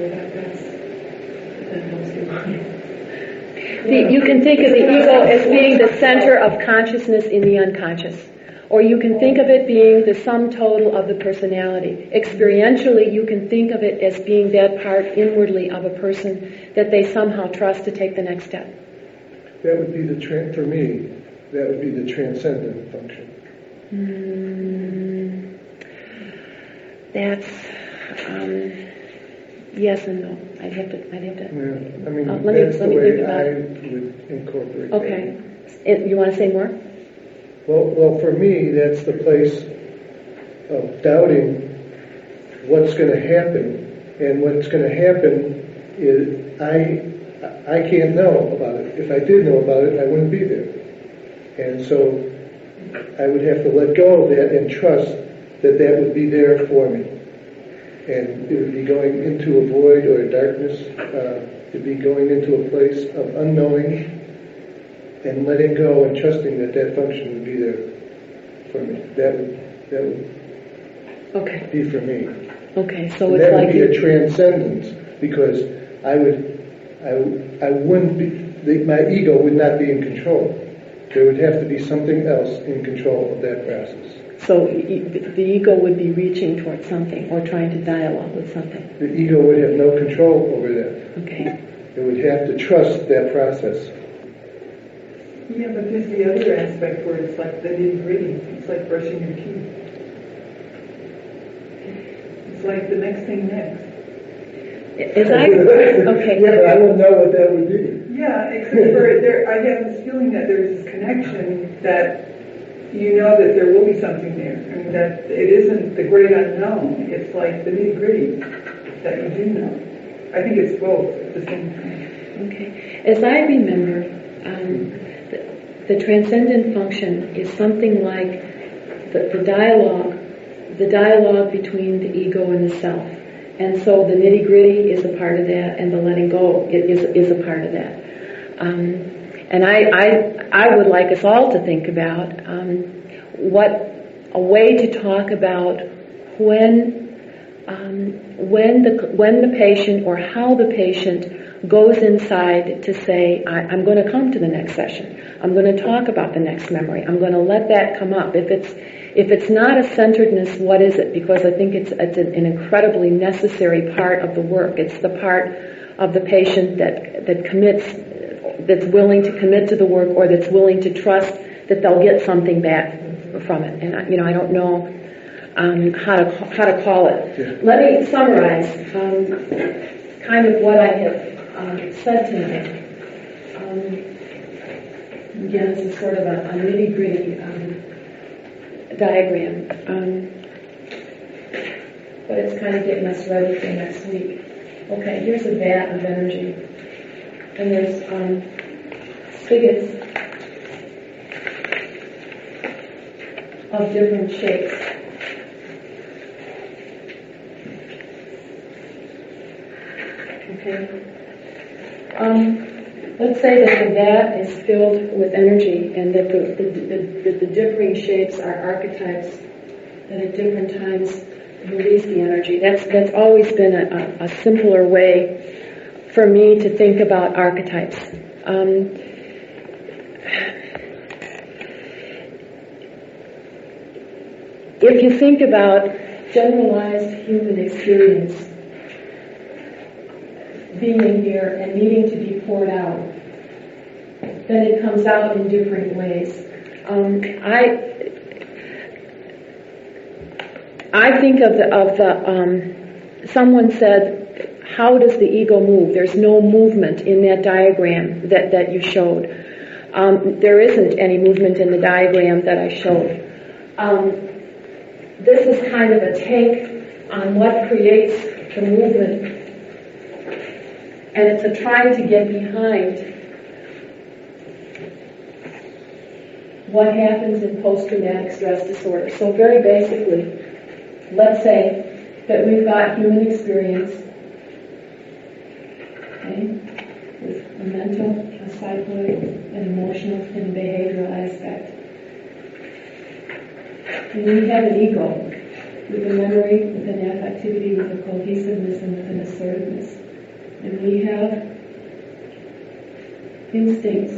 that helps you. You can think of the ego as being the center of consciousness in the unconscious. Or you can think of it being the sum total of the personality. Experientially, you can think of it as being that part inwardly of a person that they somehow trust to take the next step. That would be for me, that would be the transcendent function. That's yes and no. I'd have to. Yeah, I mean, let that's me the way think about I it. would incorporate Okay. that. You want to say more? Well, for me, that's the place of doubting what's going to happen, and what's going to happen is I can't know about it. If I did know about it, I wouldn't be there, and so I would have to let go of that and trust that would be there for me, and it would be going into a void or a darkness. It'd be going into a place of unknowing. And letting go and trusting that function would be there for me. That would be for me. Okay, so and it's that like would be a transcendence, because I wouldn't be. My ego would not be in control. There would have to be something else in control of that process. So the ego would be reaching towards something or trying to dialogue with something. The ego would have no control over that. Okay. It would have to trust that process. Yeah, but there's the other aspect where it's like the nitty-gritty. It's like brushing your teeth. It's like the next thing next. Okay. Yeah, but I don't know what that would be. Yeah, except for I have this feeling that there's this connection that you know that there will be something there. I mean, that it isn't the great unknown. It's like the nitty-gritty that you do know. I think it's both at the same time. Okay. As I remember, the transcendent function is something like the dialogue between the ego and the self. And so the nitty-gritty is a part of that, and the letting go is a part of that. And I would like us all to think about what a way to talk about when when the patient or how the patient goes inside to say, I'm going to come to the next session. I'm going to talk about the next memory. I'm going to let that come up. If it's not a centeredness, what is it? Because I think it's an incredibly necessary part of the work. It's the part of the patient that commits, that's willing to commit to the work, or that's willing to trust that they'll get something back from it. And I don't know how to call it. Yeah. Let me summarize kind of what I have said tonight. Again, this is sort of a nitty-gritty diagram, but it's kind of getting us ready for next week. Okay, here's a vat of energy, and there's spigots of different shapes. Okay. Let's say that the vat is filled with energy, and that the differing shapes are archetypes that at different times release the energy. That's always been a simpler way for me to think about archetypes. If you think about generalized human experience being here and needing to be poured out, then it comes out in different ways. I think of the someone said, how does the ego move? There's no movement in that diagram that you showed. There isn't any movement in the diagram that I showed. This is kind of a take on what creates the movement, and it's a trying to get behind what happens in post-traumatic stress disorder. So very basically, let's say that we've got human experience, okay, with a mental, a psychoid, an emotional, and a behavioral aspect. And we have an ego with a memory, with an affectivity, with a cohesiveness, and with an assertiveness. And we have instincts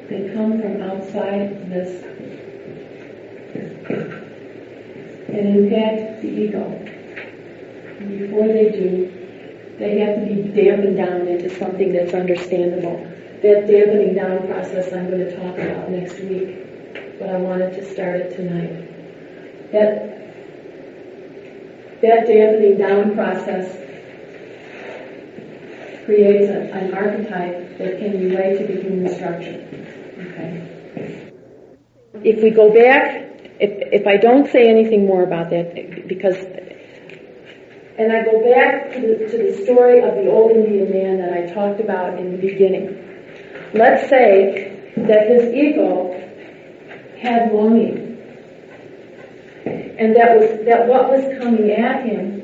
that come from outside this and impact the ego. And before they do, they have to be dampened down into something that's understandable. That dampening down process I'm going to talk about next week, but I wanted to start it tonight. That dampening down process creates an archetype that can relate to the human structure. Okay. If we go back, if I don't say anything more about that, and I go back to the story of the old Indian man that I talked about in the beginning. Let's say that his ego had longing. And that what was coming at him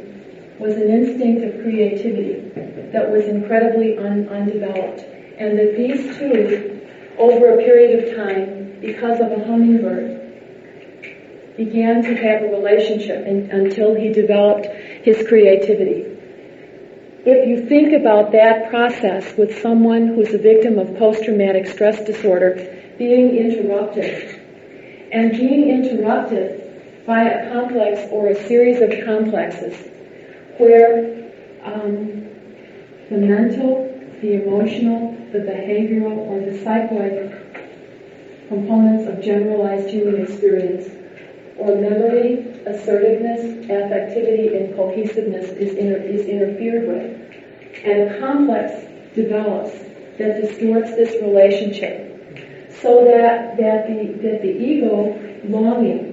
was an instinct of creativity that was incredibly undeveloped. And that these two, over a period of time, because of a hummingbird, began to have a relationship until he developed his creativity. If you think about that process with someone who's a victim of post-traumatic stress disorder being interrupted, and being interrupted by a complex or a series of complexes where the mental, the emotional, the behavioral, or the psychoid components of generalized human experience, or memory, assertiveness, affectivity, and cohesiveness is interfered with, and a complex develops that distorts this relationship, so that the ego longing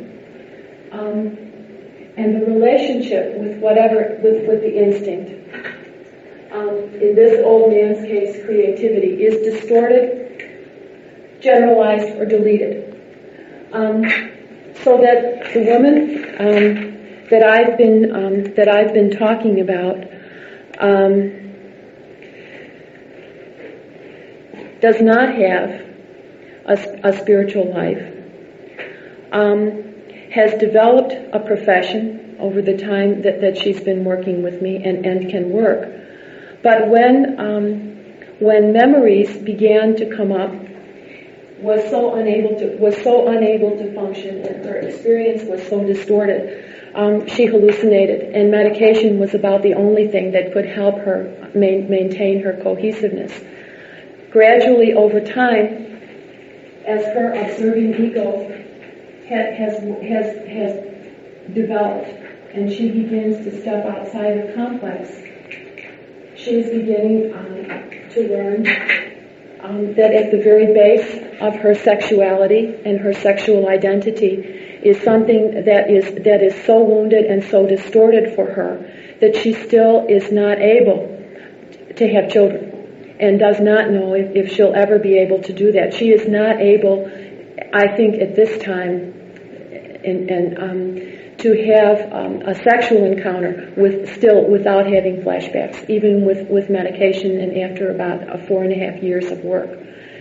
and the relationship with with the instinct, in this old man's case, creativity, is distorted, generalized, or deleted. So that the woman that I've been talking about does not have a spiritual life, has developed a profession, over the time that she's been working with me and can work. But when memories began to come up, was so unable to function, and her experience was so distorted, she hallucinated, and medication was about the only thing that could help her maintain her cohesiveness. Gradually, over time, as her observing ego has developed, and she begins to step outside of complex, she's beginning to learn that at the very base of her sexuality and her sexual identity is something that is so wounded and so distorted for her that she still is not able to have children and does not know if she'll ever be able to do that. She is not able, I think, at this time, to have a sexual encounter without having flashbacks, even with medication and after about 4.5 years of work,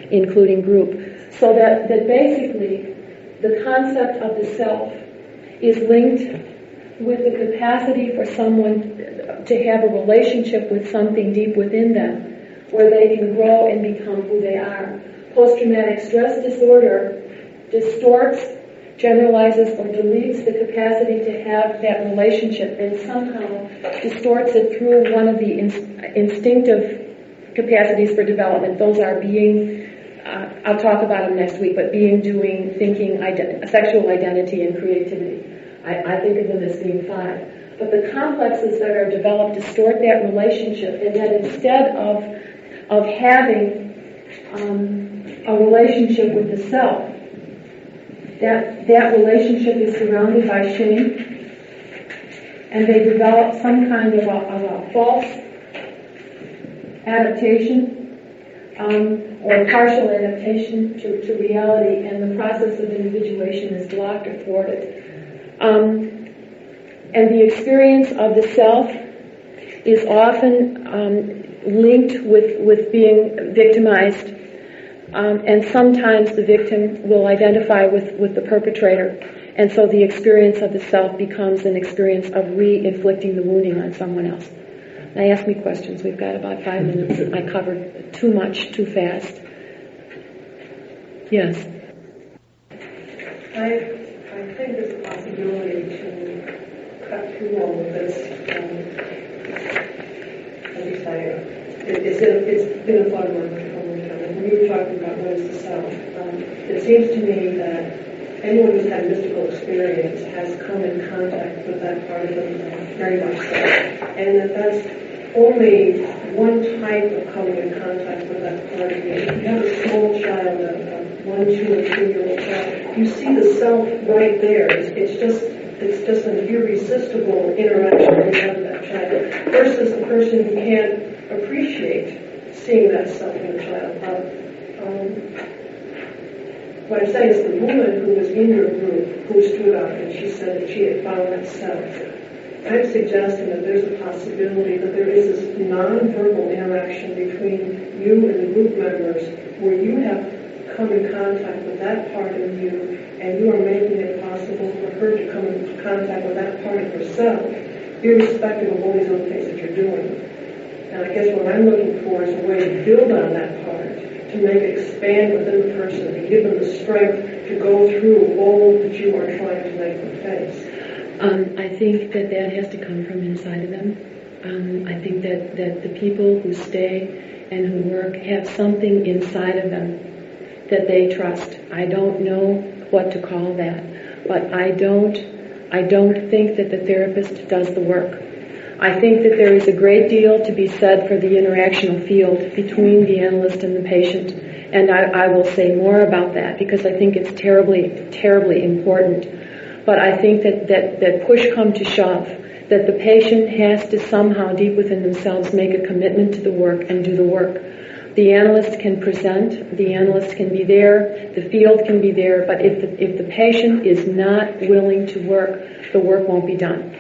including group. So that basically the concept of the self is linked with the capacity for someone to have a relationship with something deep within them, where they can grow and become who they are. Post-traumatic stress disorder distorts, generalizes, or deletes the capacity to have that relationship and somehow distorts it through one of the instinctive capacities for development. Those are being, I'll talk about them next week, but being, doing, thinking, sexual identity, and creativity. I think of them as being 5. But the complexes that are developed distort that relationship, and that instead of having a relationship with the self, that relationship is surrounded by shame, and they develop some kind of a false adaptation or partial adaptation to reality, and the process of individuation is blocked or thwarted. And the experience of the self is often linked with being victimized. And sometimes the victim will identify with the perpetrator, and so the experience of the self becomes an experience of re-inflicting the wounding on someone else. Now ask me questions. We've got about 5 minutes. I covered too much, too fast. Yes? I think there's a possibility to cut through all of this. At least it's been a thought of mine for a long time. When you were talking about what is the self, it seems to me that anyone who's had mystical experience has come in contact with that part of them very much so. And that's only one type of coming in contact with that part of you. If you have a small child, a 1, 2, or 3-year-old child, you see the self right there. It's just an irresistible interaction with that child versus the person who can't appreciate seeing that self in a child. What I'm saying is the woman who was in your group, who stood up and she said that she had found that self, I'm suggesting that there's a possibility that there is this non-verbal interaction between you and the group members where you have come in contact with that part of you, and you are making it possible for her to come in contact with that part of herself, irrespective of all these other things that you're doing. And I guess what I'm looking for is a way to build on that part, to make it expand within the person, to give them the strength to go through all that you are trying to make them face. I think that has to come from inside of them. I think that the people who stay and who work have something inside of them that they trust. I don't know what to call that, but I don't think that the therapist does the work. I think that there is a great deal to be said for the interactional field between the analyst and the patient, and I will say more about that because I think it's terribly, terribly important. But I think that push come to shove, that the patient has to somehow deep within themselves make a commitment to the work and do the work. The analyst can present, the analyst can be there, the field can be there, but if the patient is not willing to work, the work won't be done.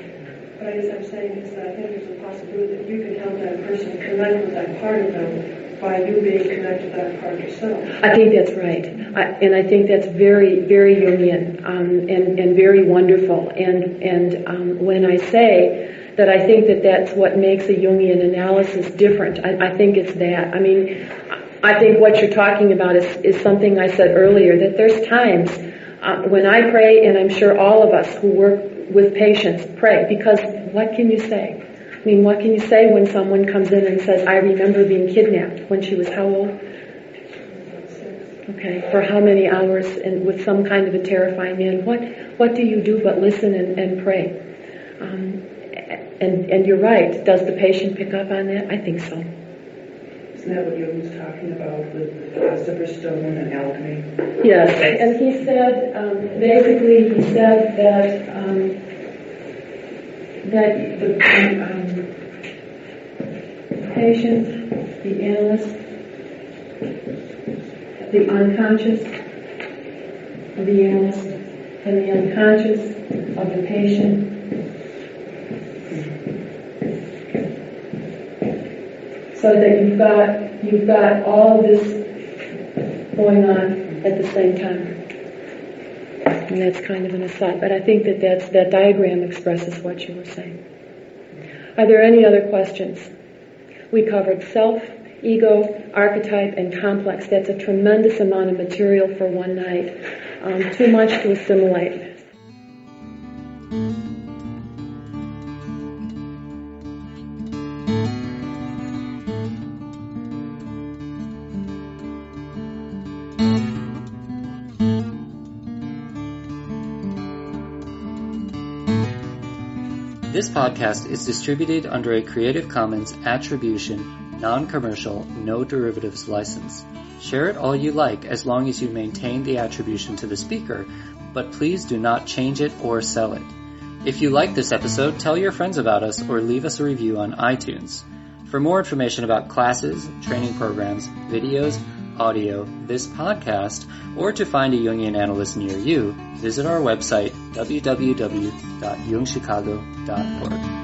What I guess I'm saying is that I think there's a possibility that you can help that person connect with that part of them by you being connected to that part of yourself. I think that's right. And I think that's very, very Jungian and very wonderful. And when I say that I think that that's what makes a Jungian analysis different, I think it's that. I mean, I think what you're talking about is something I said earlier, that there's times when I pray, and I'm sure all of us who work with patients pray, because what can you say? I mean, what can you say when someone comes in and says, I remember being kidnapped when she was how old? Okay, for how many hours and with some kind of a terrifying man? What do you do but listen and pray? And you're right. Does the patient pick up on that? I think so. Isn't that what Jung was talking about with the philosopher's stone and alchemy? Yes, and he said, basically he said that the patient, the analyst, the unconscious of the analyst, and the unconscious of the patient so that you've got all of this going on at the same time. And that's kind of an aside, but I think that diagram expresses what you were saying. Are there any other questions? We covered self, ego, archetype, and complex. That's a tremendous amount of material for one night. Too much to assimilate. This podcast is distributed under a Creative Commons Attribution, Non-Commercial, No Derivatives license. Share it all you like as long as you maintain the attribution to the speaker, but please do not change it or sell it. If you like this episode, tell your friends about us or leave us a review on iTunes. For more information about classes, training programs, videos, audio, this podcast, or to find a Jungian analyst near you, visit our website, www.jungchicago.org.